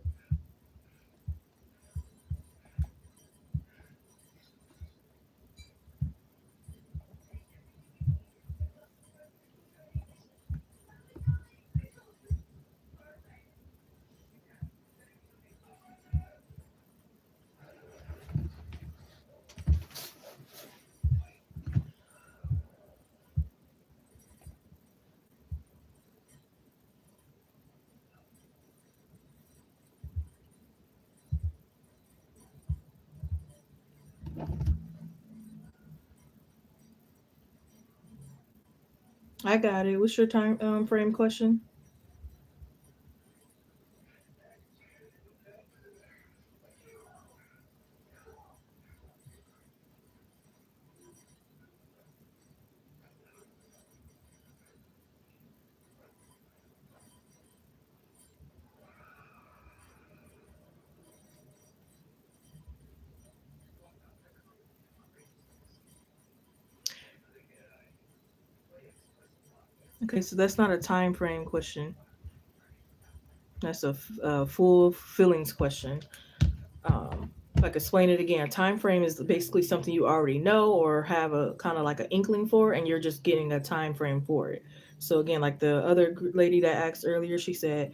I got it. What's your time frame question? Okay, so that's not a time frame question. That's a full feelings question. If I could explain it again, time frame is basically something you already know or have a kind of like an inkling for, and you're just getting a time frame for it. So again, like the other lady that asked earlier, she said,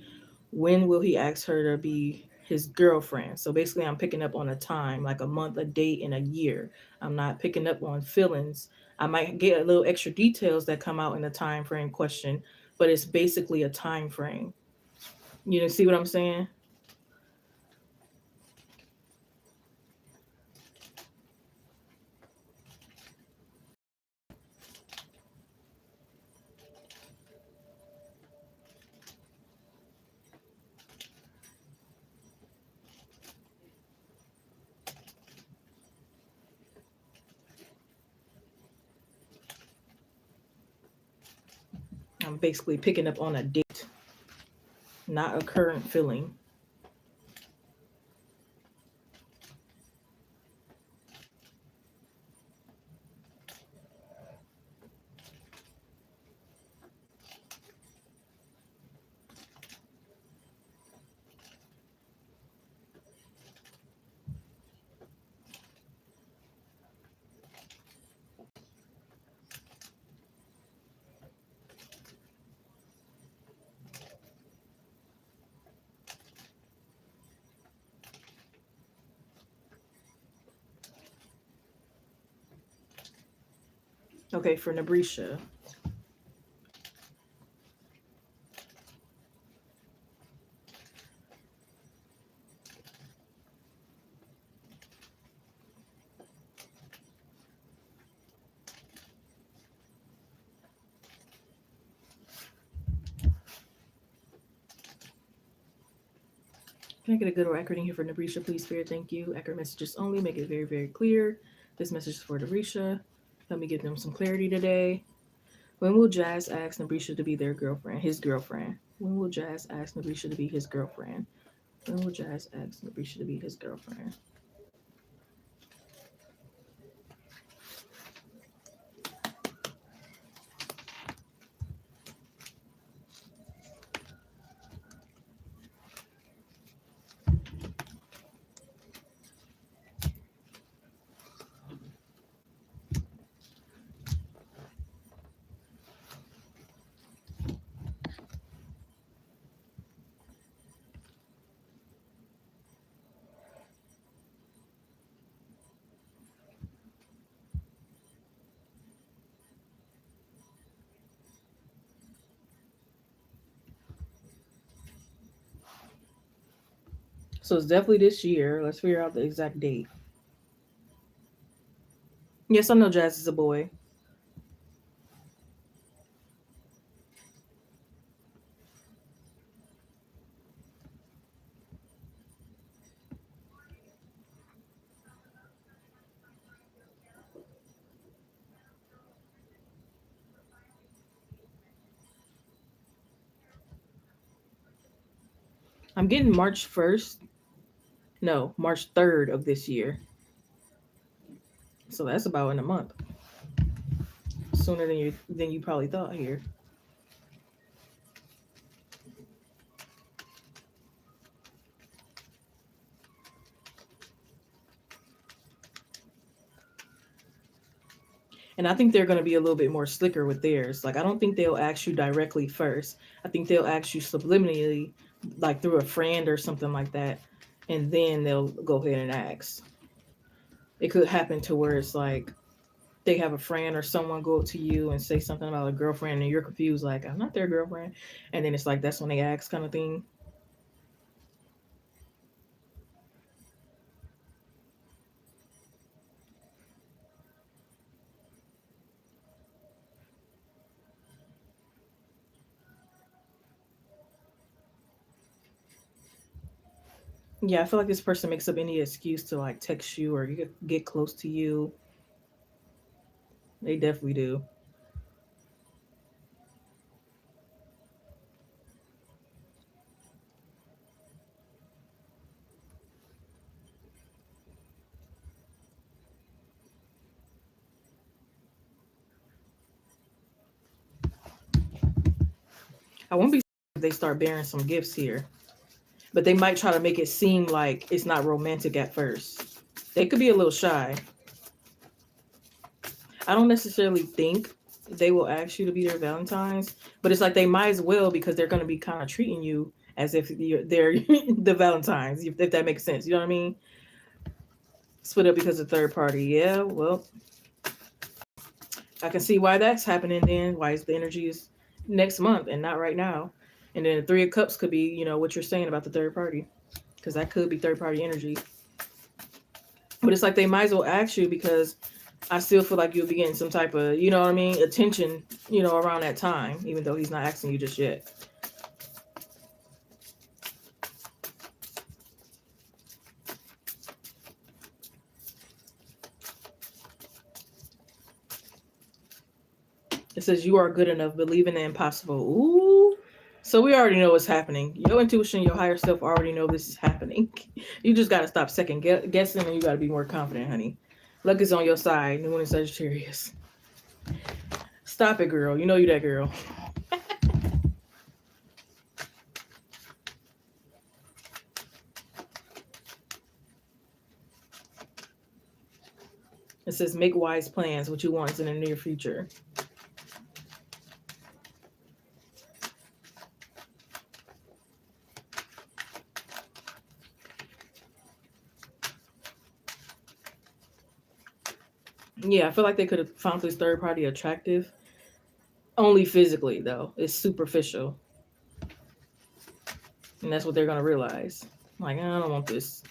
"When will he ask her to be his girlfriend?" So basically, I'm picking up on a time, like a month, a date, and a year. I'm not picking up on feelings. I might get a little extra details that come out in the time frame question, but it's basically a time frame. You know, see what I'm saying? I'm basically picking up on a date, not a current feeling. Okay, for Nabrisha. Can I get a good or accurate in here for Nabrisha, please, Spirit? Thank you. Accurate messages only. Make it very, very clear. This message is for Nabrisha. Let me give them some clarity today. When will Jazz ask Nabrisha to be their girlfriend, his girlfriend? When will Jazz ask Nabrisha to be his girlfriend? When will Jazz ask Nabrisha to be his girlfriend? So it's definitely this year. Let's figure out the exact date. Yes, I know Jazz is a boy. I'm getting March 1st. No, March 3rd of this year. So that's about in a month. Sooner than you probably thought here. And I think they're going to be a little bit more slicker with theirs. Like, I don't think they'll ask you directly first. I think they'll ask you subliminally, like through a friend or something like that. And then they'll go ahead and ask. It could happen to where it's like they have a friend or someone go up to you and say something about a girlfriend and you're confused, like, I'm not their girlfriend. And then it's like, that's when they ask, kind of thing. Yeah, I feel like this person makes up any excuse to like text you or get close to you. They definitely do. I won't be if they start bearing some gifts here, but they might try to make it seem like it's not romantic at first. They could be a little shy. I don't necessarily think they will ask you to be their Valentine's, but it's like they might as well because they're going to be kind of treating you as if they're the Valentine's, if that makes sense. You know what I mean? Split up because of third party. Yeah, well, I can see why that's happening then. Why the energy is next month and not right now. And then the Three of Cups could be, what you're saying about the third party, because that could be third party energy. But it's like they might as well ask you because I still feel like you'll be getting some type of, you know what I mean, attention, around that time, even though he's not asking you just yet. It says you are good enough, believe in the impossible. Ooh. So we already know what's happening. Your intuition, your higher self already know this is happening. You just gotta stop second guessing, and you gotta be more confident, honey. Luck is on your side. New one in Sagittarius. Stop it, girl. You know you that girl. It says make wise plans. What you want in the near future. Yeah, I feel like they could have found this third party attractive. Only physically, though. It's superficial. And that's what they're going to realize. Like, I don't want this.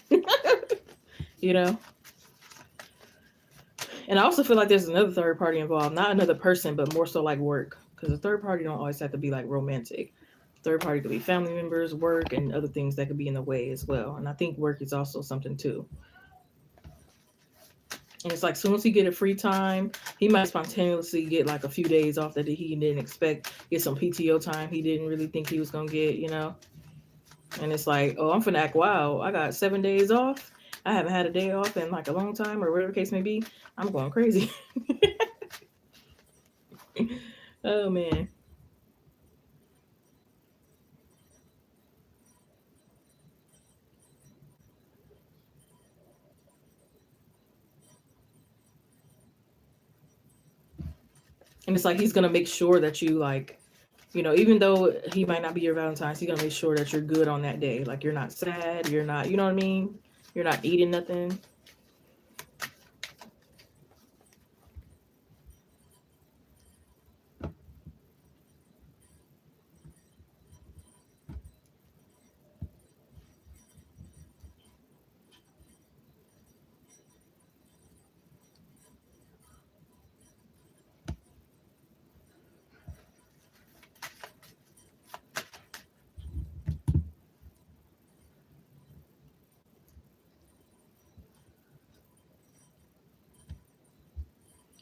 You know? And I also feel like there's another third party involved. Not another person, but more so like work. Because a third party don't always have to be like romantic. Third party could be family members, work, and other things that could be in the way as well. And I think work is also something too. And it's like, as soon as he get a free time, he might spontaneously get like a few days off that he didn't expect. Get some PTO time he didn't really think he was gonna get, you know. And it's like, oh, I'm finna act wild. I got 7 days off. I haven't had a day off in like a long time, or whatever the case may be. I'm going crazy. Oh man. And it's like he's gonna make sure that you like, even though he might not be your Valentine's, he's gonna make sure that you're good on that day. Like you're not sad, you're not, you know what I mean? You're not eating nothing.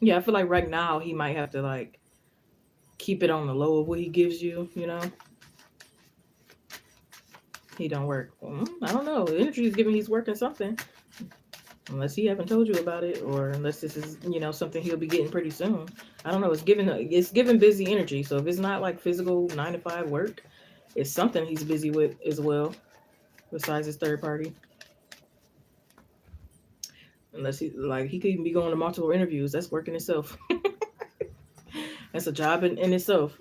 Yeah, I feel like right now he might have to like keep it on the low of what he gives you, you know? He don't work. I don't know. The energy is giving he's working something. Unless he haven't told you about it, or unless this is, something he'll be getting pretty soon. I don't know. It's giving busy energy. So if it's not like physical 9 to 5 work, it's something he's busy with as well, besides his third party. Unless he could even be going to multiple interviews. That's work in itself. That's a job in itself.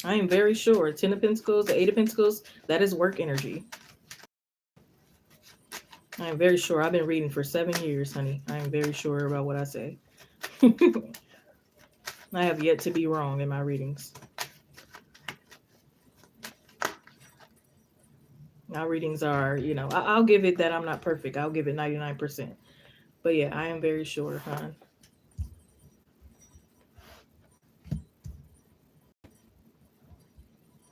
I am very sure. 10 of Pentacles, the 8 of Pentacles, that is work energy. I am very sure. I've been reading for 7 years, honey. I am very sure about what I say. I have yet to be wrong in my readings. My readings are, I'll give it that I'm not perfect. I'll give it 99%. But yeah, I am very sure, hon.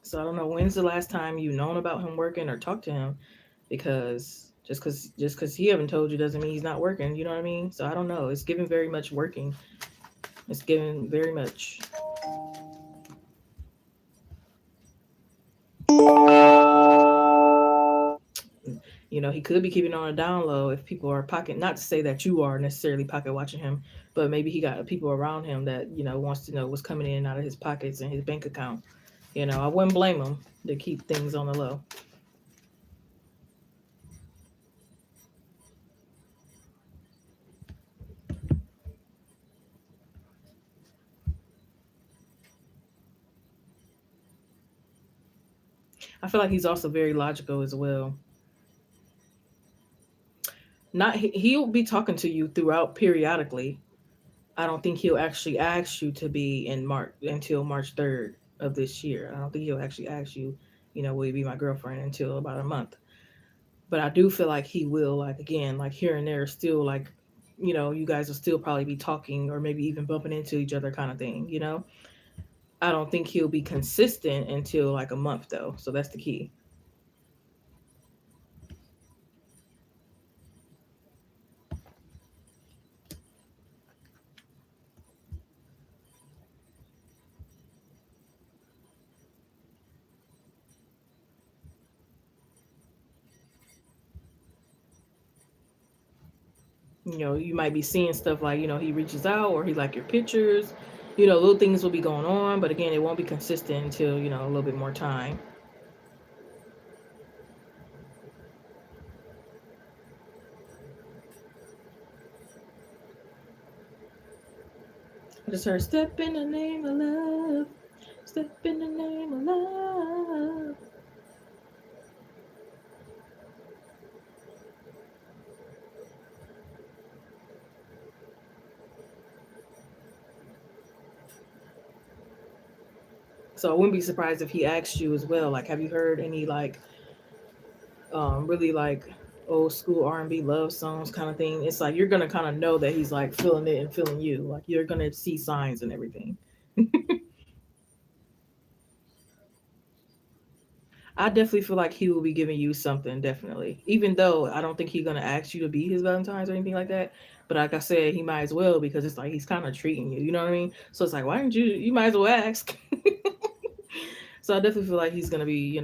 So I don't know when's the last time you known about him working or talked to him, because just because he haven't told you doesn't mean he's not working. You know what I mean? So I don't know. It's given very much working. It's given very much. He could be keeping on a down low if people are pocket. Not to say that you are necessarily pocket watching him, but maybe he got people around him that wants to know what's coming in and out of his pockets and his bank account. I wouldn't blame him to keep things on the low. I feel like he's also very logical as well. Not he'll be talking to you throughout periodically. I don't think he'll actually ask you to be in March until March 3rd of this year. I don't think he'll actually ask you, will you be my girlfriend until about a month. But I do feel like he will, like again, like here and there, still like, you guys will still probably be talking or maybe even bumping into each other, kind of thing. I don't think he'll be consistent until like a month though, so that's the key. You might be seeing stuff like, he reaches out or he like your pictures. Little things will be going on, but again, it won't be consistent until, a little bit more time. I just heard step in the name of love. Step in the name of love. So I wouldn't be surprised if he asked you as well, like, have you heard any like really like old school R&B love songs kind of thing? It's like you're gonna kind of know that he's like feeling it and feeling you. Like you're gonna see signs and everything. I definitely feel like he will be giving you something, definitely. Even though I don't think he's gonna ask you to be his Valentine's or anything like that. But like I said, he might as well because it's like he's kind of treating you. You know what I mean? So it's like, why didn't you? You might as well ask. So I definitely feel like he's gonna be.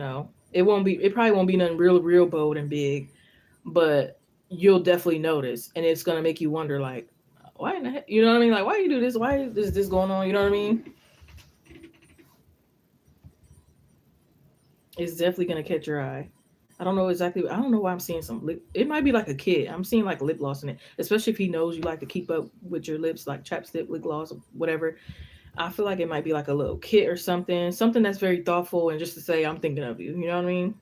It won't be. It probably won't be nothing real, real bold and big, but you'll definitely notice, and it's gonna make you wonder, like, why in the heck? You know what I mean? Like, why you do this? Why is this going on? You know what I mean? It's definitely gonna catch your eye. I don't know exactly. I don't know why I'm seeing some lip. It might be like a kid. I'm seeing like lip gloss in it, especially if he knows you like to keep up with your lips, like chapstick, lip gloss, whatever. I feel like it might be like a little kit or something, something that's very thoughtful and just to say I'm thinking of you. You know what I mean?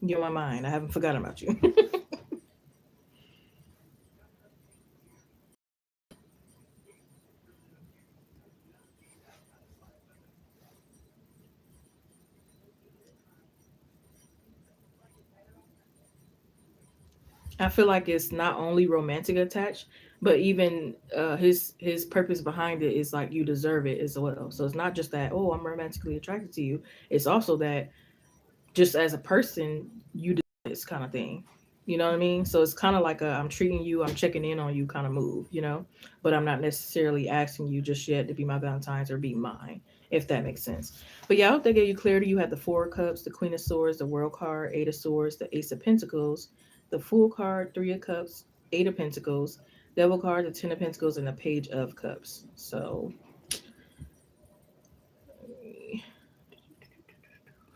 You're my mind. I haven't forgotten about you. I feel like it's not only romantic attached, but even his purpose behind it is like you deserve it as well. So it's not just that, oh, I'm romantically attracted to you. It's also that just as a person, you do this kind of thing. You know what I mean? So it's kind of like a I'm treating you, I'm checking in on you kind of move. But I'm not necessarily asking you just yet to be my Valentine's or be mine, if that makes sense. But yeah, I hope that gave you clarity. You had the Four of Cups, the Queen of Swords, the World card, Eight of Swords, the Ace of Pentacles, the Fool card, Three of Cups, Eight of Pentacles, Devil card, the Ten of Pentacles, and the Page of Cups. So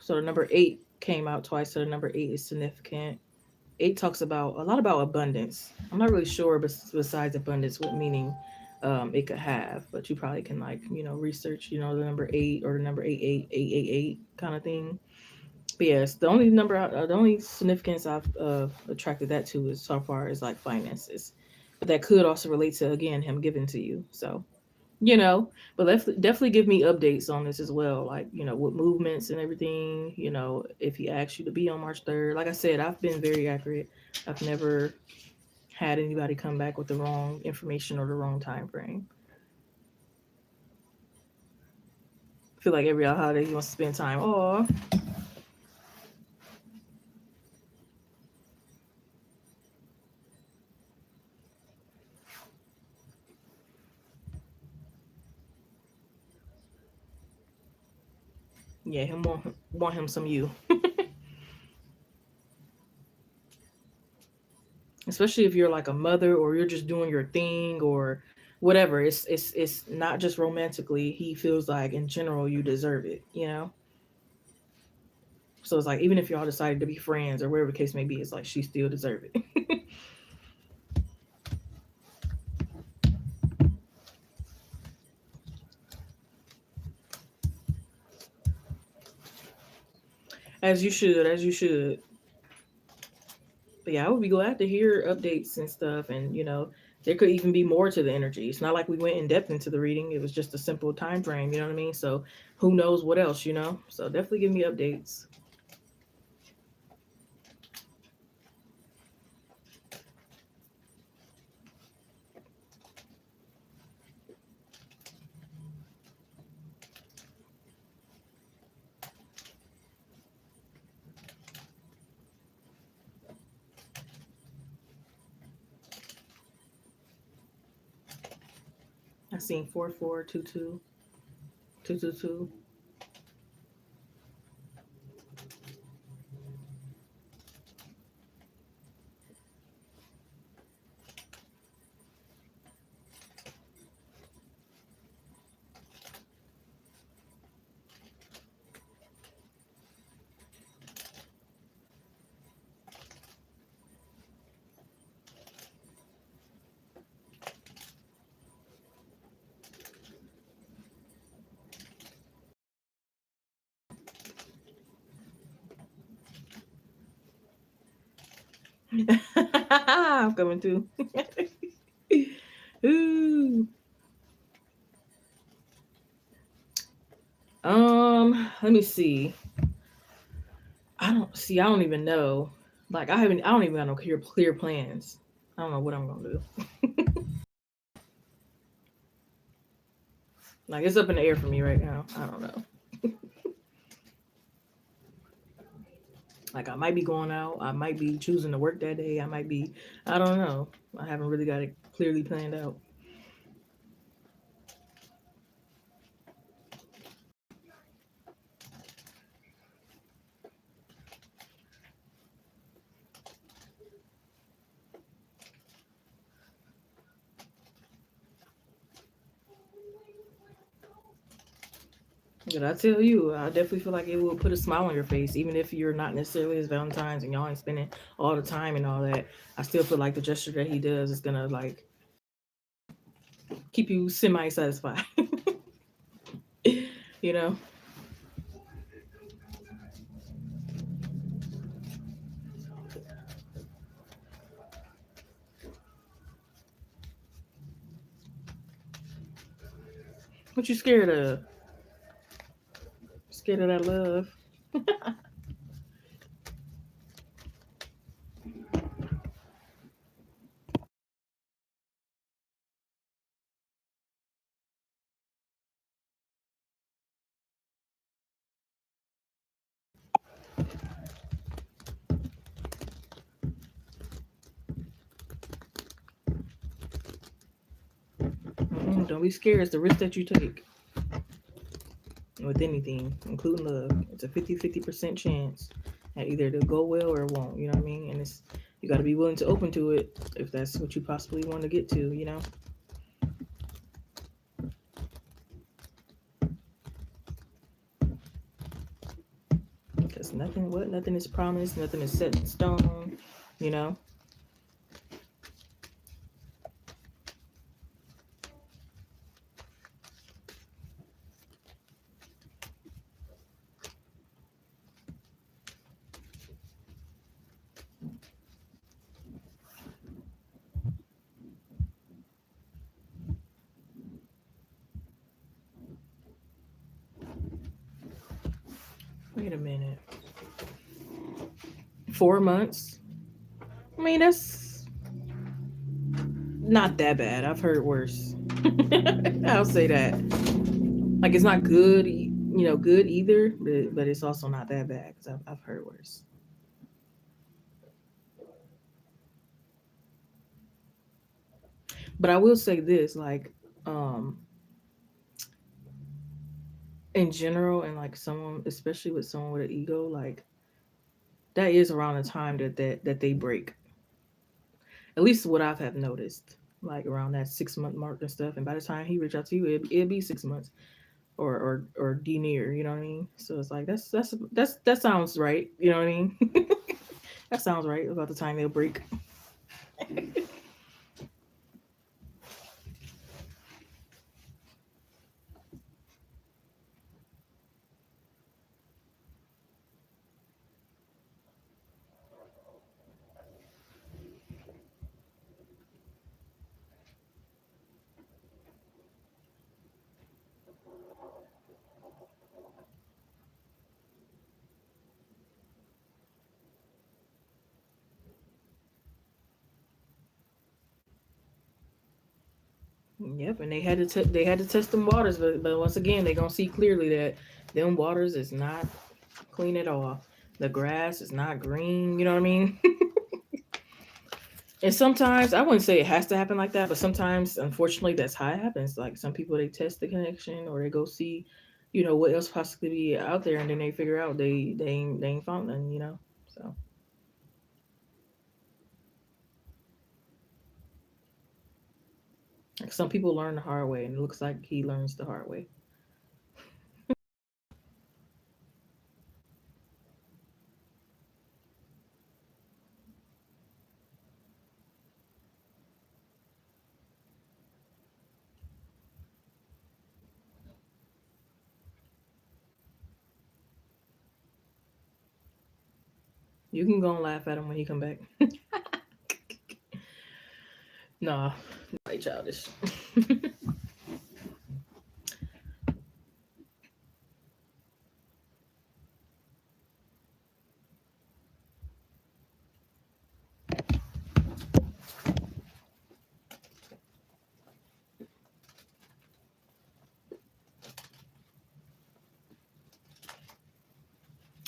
the number eight came out twice. So the number eight is significant. Eight talks about a lot about abundance. I'm not really sure, but besides abundance, what meaning it could have. But you probably can like research the number eight or the number 888888 kind of thing. But yes, the only significance I've attracted that to is so far is like finances, but that could also relate to again him giving to you. So you know but definitely give me updates on this as well, like with movements and everything. If he asks you to be on March 3rd, like I said, I've been very accurate. I've never had anybody come back with the wrong information or the wrong time frame. I feel like every holiday he wants to spend time. Oh, yeah, him want him some you. Especially if you're like a mother or you're just doing your thing or whatever. It's not just romantically. He feels like in general you deserve it. So it's like even if y'all decided to be friends or whatever the case may be, it's like she still deserve it. As you should, as you should. But yeah, I would be glad to hear updates and stuff. And there could even be more to the energy. It's not like we went in depth into the reading. It was just a simple time frame. You know what I mean? So who knows what else? So definitely give me updates. I seen 4422. 222. I'm coming too. Ooh. Let me see. I don't even know. Like I don't even got no clear plans. I don't know what I'm gonna do. Like it's up in the air for me right now. I don't know. Like I might be going out. I might be choosing to work that day. I don't know. I haven't really got it clearly planned out. But I tell you, I definitely feel like it will put a smile on your face, even if you're not necessarily his Valentine's and y'all ain't spending all the time and all that. I still feel like the gesture that he does is gonna like keep you semi satisfied. you know, what you scared of? Scared of that love? Don't be scared. It's the risk that you take with anything, including love. It's a 50-50% chance that either it'll go well or it won't. You know what I mean? And it's you got to be willing to open to it if that's what you possibly want to get to. You know. Because nothing is promised, nothing is set in stone, you know. Wait a minute. 4 months? I mean, that's not that bad. I've heard worse. I'll say that. Like, it's not good, good either, but it's also not that bad because I've heard worse. But I will say this, like, um, in general, and like someone, especially with someone with an ego, like that is around the time that they break. At least what I've have noticed, like around that 6 month mark and stuff. And by the time he reach out to you, it'd be 6 months or d near. You know what I mean? So it's like that sounds right. You know what I mean? that sounds right about the time they'll break. Yep, and they had to test them waters, but once again, they gonna see clearly that them waters is not clean at all. The grass is not green. You know what I mean? And sometimes I wouldn't say it has to happen like that, but sometimes, unfortunately, that's how it happens. Like some people, they test the connection, or they go see what else possibly be out there, and then they figure out they ain't found none. So like some people learn the hard way, and it looks like he learns the hard way. You can go and laugh at him when he come back. Nah, like childish.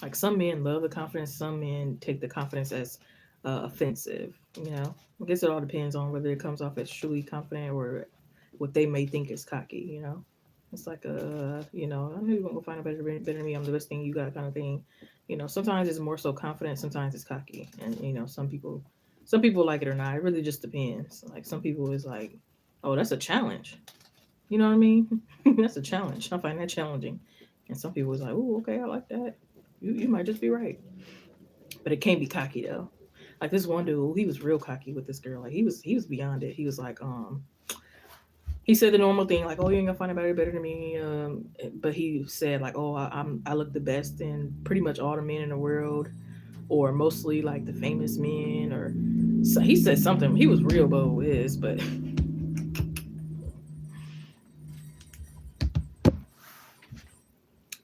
Like some men love the confidence, some men take the confidence as offensive. I guess it all depends on whether it comes off as truly confident or what they may think is cocky. It's like I knew you weren't gonna find a better than me. I'm the best thing you got, kind of thing. Sometimes it's more so confident, sometimes it's cocky, and some people like it or not. It really just depends. Like some people is like, oh, that's a challenge. You know what I mean? That's a challenge. I find that challenging. And some people was like, oh, okay, I like that. You might just be right. But it can't be cocky though. Like this one dude, he was real cocky with this girl. Like he was beyond it. He was like, he said the normal thing, like, oh, you ain't gonna find anybody better than me. But he said like, oh, I look the best in pretty much all the men in the world, or mostly like the famous men, or so he said something. He was real bold with his, but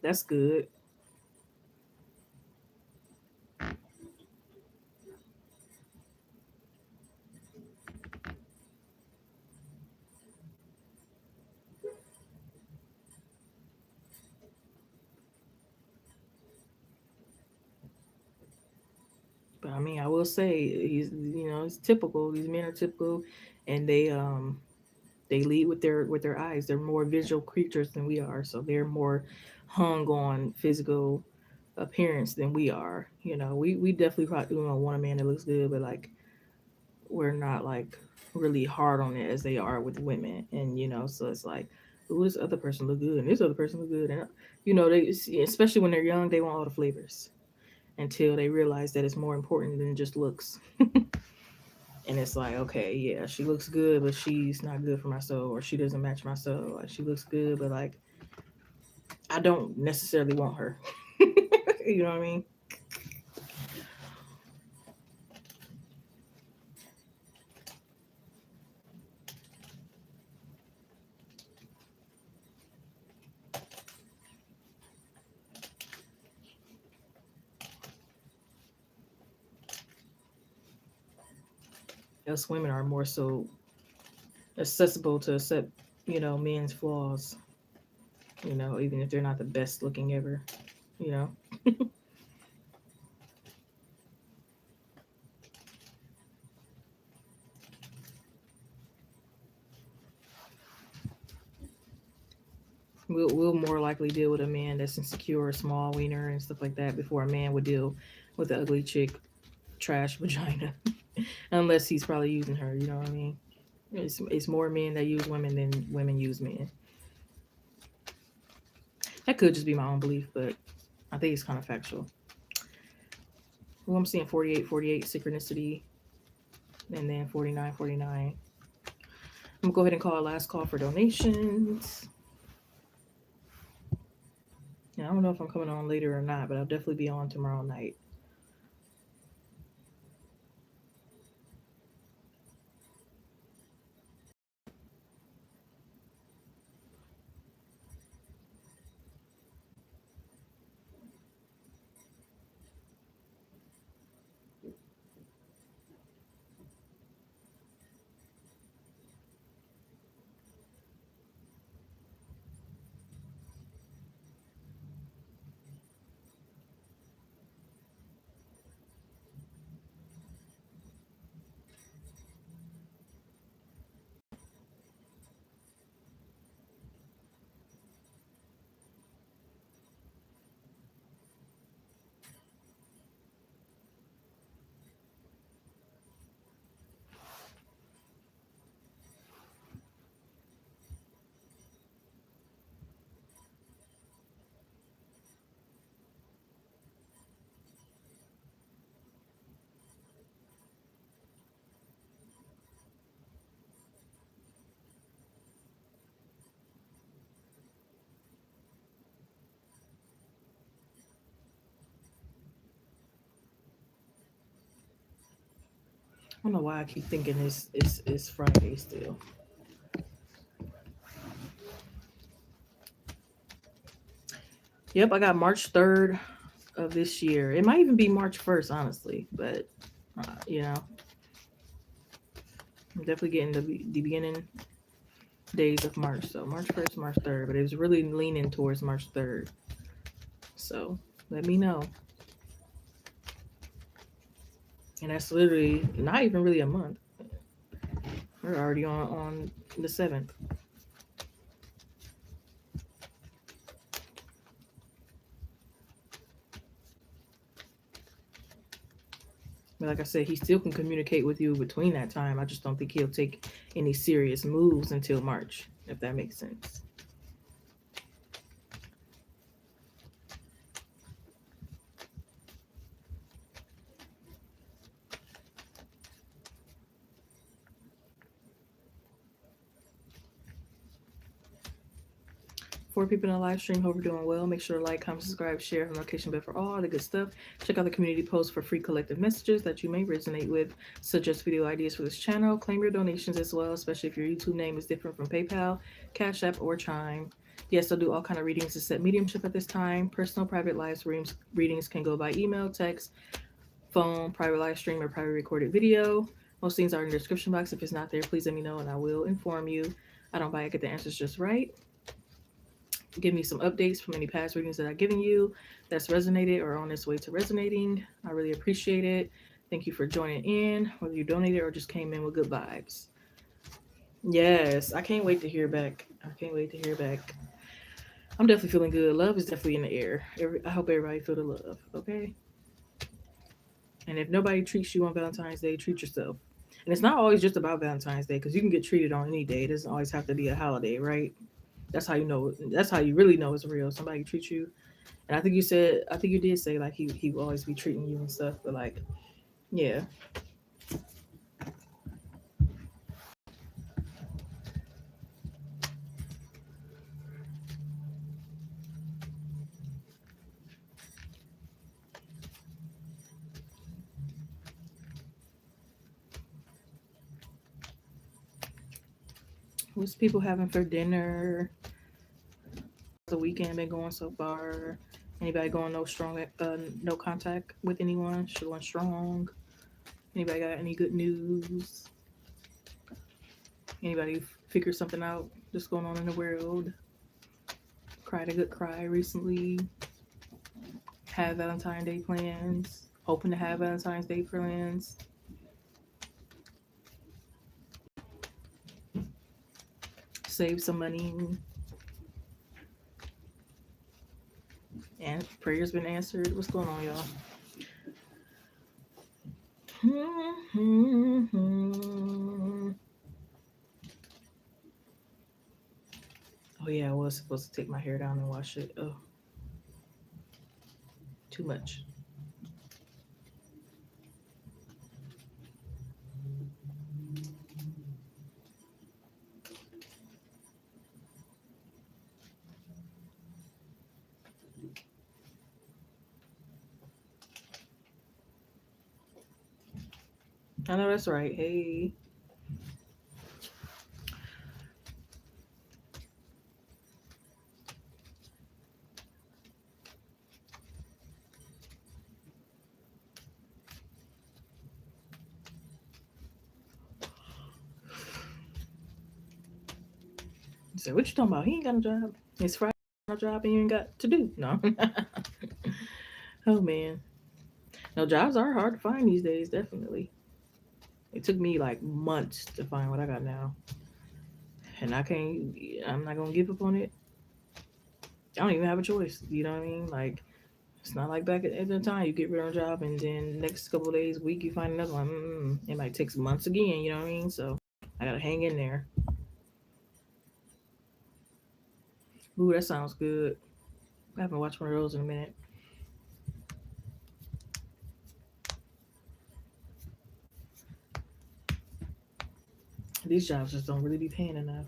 that's good. But I mean, I will say it's typical. These men are typical, and they lead with their eyes. They're more visual creatures than we are, so they're more hung on physical appearance than we are. We definitely probably want a man that looks good, but like we're not like really hard on it as they are with women, and so it's like, ooh, this other person look good, and this other person look good, and they, especially when they're young, they want all the flavors until they realize that it's more important than just looks. And it's like, okay, yeah, she looks good, but she's not good for my soul, or she doesn't match my soul. Like she looks good, but like I don't necessarily want her. You know what I mean? Us women are more so accessible to accept, men's flaws. Even if they're not the best looking ever. You know, we'll more likely deal with a man that's insecure, small wiener, and stuff like that before a man would deal with the ugly chick, trash vagina, unless he's probably using her. You know what I mean? It's more men that use women than women use men. That could just be my own belief, but I think it's kind of factual. Well, I'm seeing 48, 48 synchronicity, and then 49, 49. I'm gonna go ahead and call a last call for donations. Yeah, I don't know if I'm coming on later or not, but I'll definitely be on tomorrow night. I don't know why I keep thinking it's Friday still. Yep, I got March 3rd of this year. It might even be March 1st, honestly, but I'm definitely getting the beginning days of March. So March 1st, March 3rd, but it was really leaning towards March 3rd. So let me know. And that's literally not even really a month. We're already on the 7th. But like I said, he still can communicate with you between that time. I just don't think he'll take any serious moves until March, if that makes sense. For people in the live stream, hope you're doing well. Make sure to like, comment, subscribe, share, have notification bell for all the good stuff. Check out the community posts for free collective messages that you may resonate with. Suggest video ideas for this channel. Claim your donations as well, especially if your YouTube name is different from PayPal, Cash App, or Chime. Yes, I'll do all kind of readings to set mediumship at this time. Personal, private live readings can go by email, text, phone, private live stream, or private recorded video. Most things are in the description box. If it's not there, please let me know and I will inform you. I don't buy it, get the answers just right. Give me some updates from any past readings that I've given you that's resonated or on its way to resonating. I really appreciate it. Thank you for joining in, whether you donated or just came in with good vibes. Yes, I can't wait to hear back. I can't wait to hear back. I'm definitely feeling good. Love is definitely in the air. I hope everybody feel the love, okay? And if nobody treats you on Valentine's Day, treat yourself. And it's not always just about Valentine's Day because you can get treated on any day. It doesn't always have to be a holiday, right? That's how you know. That's how you really know it's real. Somebody treats you, and I think you did say like he will always be treating you and stuff. But like, yeah, what's people having for dinner? The weekend been going so far? Anybody going no contact with anyone? Still going strong? Anybody got any good news? Anybody figure something out that's going on in the world? Cried a good cry recently. Have Valentine's Day plans. Hoping to have Valentine's Day plans. Save some money. And prayers been answered. What's going on, y'all? Oh yeah, I was supposed to take my hair down and wash it. Oh, too much. I know that's right. Hey. You say, what you talking about? He ain't got no job. It's Friday, no job, and you ain't got to do. No. Oh man. No, jobs are hard to find these days, definitely. It took me like months to find what I got now. And I'm not gonna give up on it. I don't even have a choice. You know what I mean? Like, it's not like back at the time you get rid of a job and then next couple of days, week, you find another one. It might take some months again. You know what I mean? So I gotta hang in there. Ooh, that sounds good. I haven't watched one of those in a minute. These jobs just don't really be paying enough.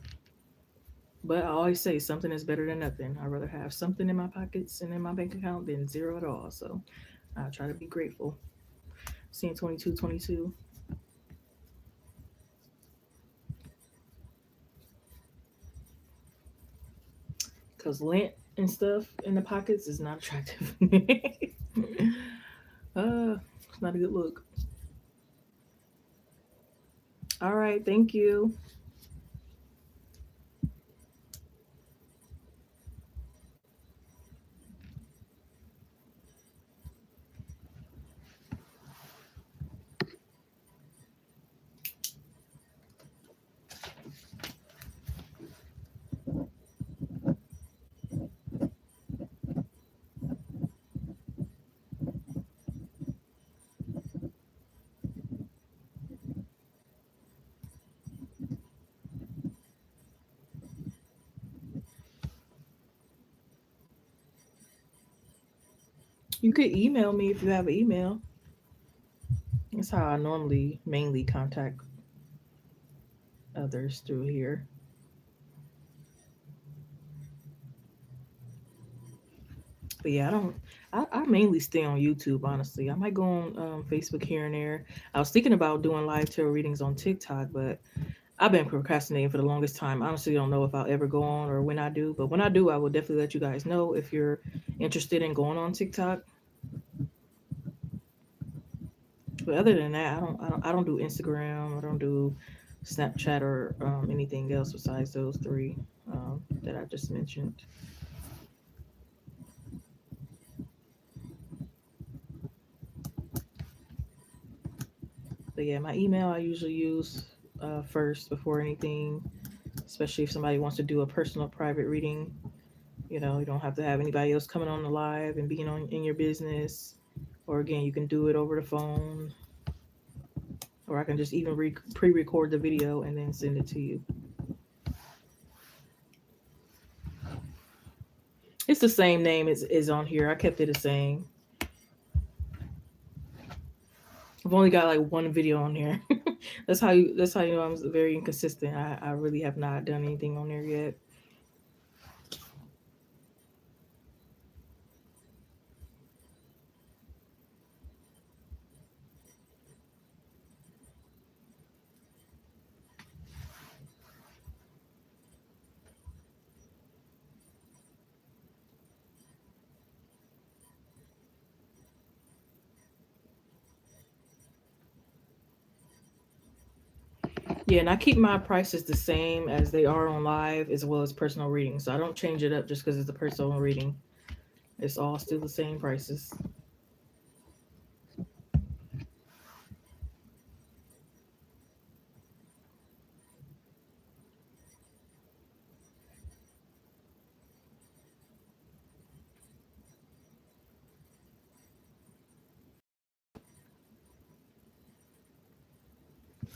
But I always say something is better than nothing. I'd rather have something in my pockets and in my bank account than zero at all. So I try to be grateful. Seeing 2222. because lint and stuff in the pockets is not attractive. It's not a good look. All right, thank you. You could email me if you have an email. That's how I normally mainly contact others through here. But yeah, I don't. I mainly stay on YouTube. Honestly, I might go on Facebook here and there. I was thinking about doing live tarot readings on TikTok, but I've been procrastinating for the longest time. I honestly don't know if I'll ever go on or when I do. But when I do, I will definitely let you guys know if you're interested in going on TikTok. But other than that, I don't do Instagram. I don't do Snapchat or anything else besides those three that I just mentioned. But yeah, my email I usually use first before anything, especially if somebody wants to do a personal private reading. You don't have to have anybody else coming on the live and being on in your business. Or again, you can do it over the phone, or I can just even pre-record the video and then send it to you. It's the same name as is on here. I kept it the same. I've only got like one video on here. That's how you know I'm very inconsistent. I really have not done anything on there yet. Yeah, and I keep my prices the same as they are on live as well as personal reading. So I don't change it up just because it's a personal reading. It's all still the same prices.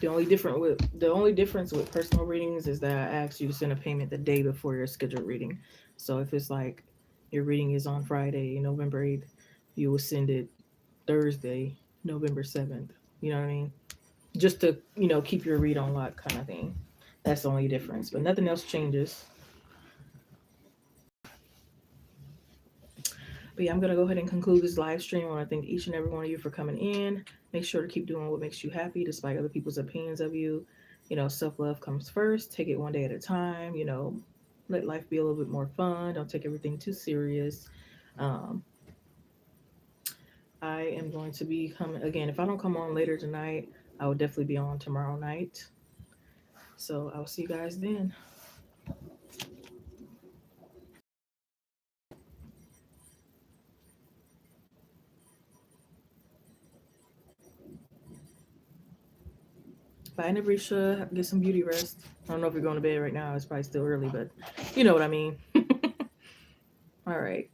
The only difference with personal readings is that I ask you to send a payment the day before your scheduled reading. So if it's like your reading is on Friday, November 8th, you will send it Thursday, November 7th. You know what I mean? Just to, keep your read on lock kind of thing. That's the only difference. But nothing else changes. But yeah, I'm gonna go ahead and conclude this live stream. I want to thank each and every one of you for coming in. Make sure to keep doing what makes you happy despite other people's opinions of you. Self-love comes first. Take it one day at a time. Let life be a little bit more fun. Don't take everything too serious. Um, I am going to be coming again. If I don't come on later tonight, I will definitely be on tomorrow night. So I'll see you guys then. Bye, Nabrisha. Get some beauty rest. I don't know if you're going to bed right now. It's probably still early, but you know what I mean. All right.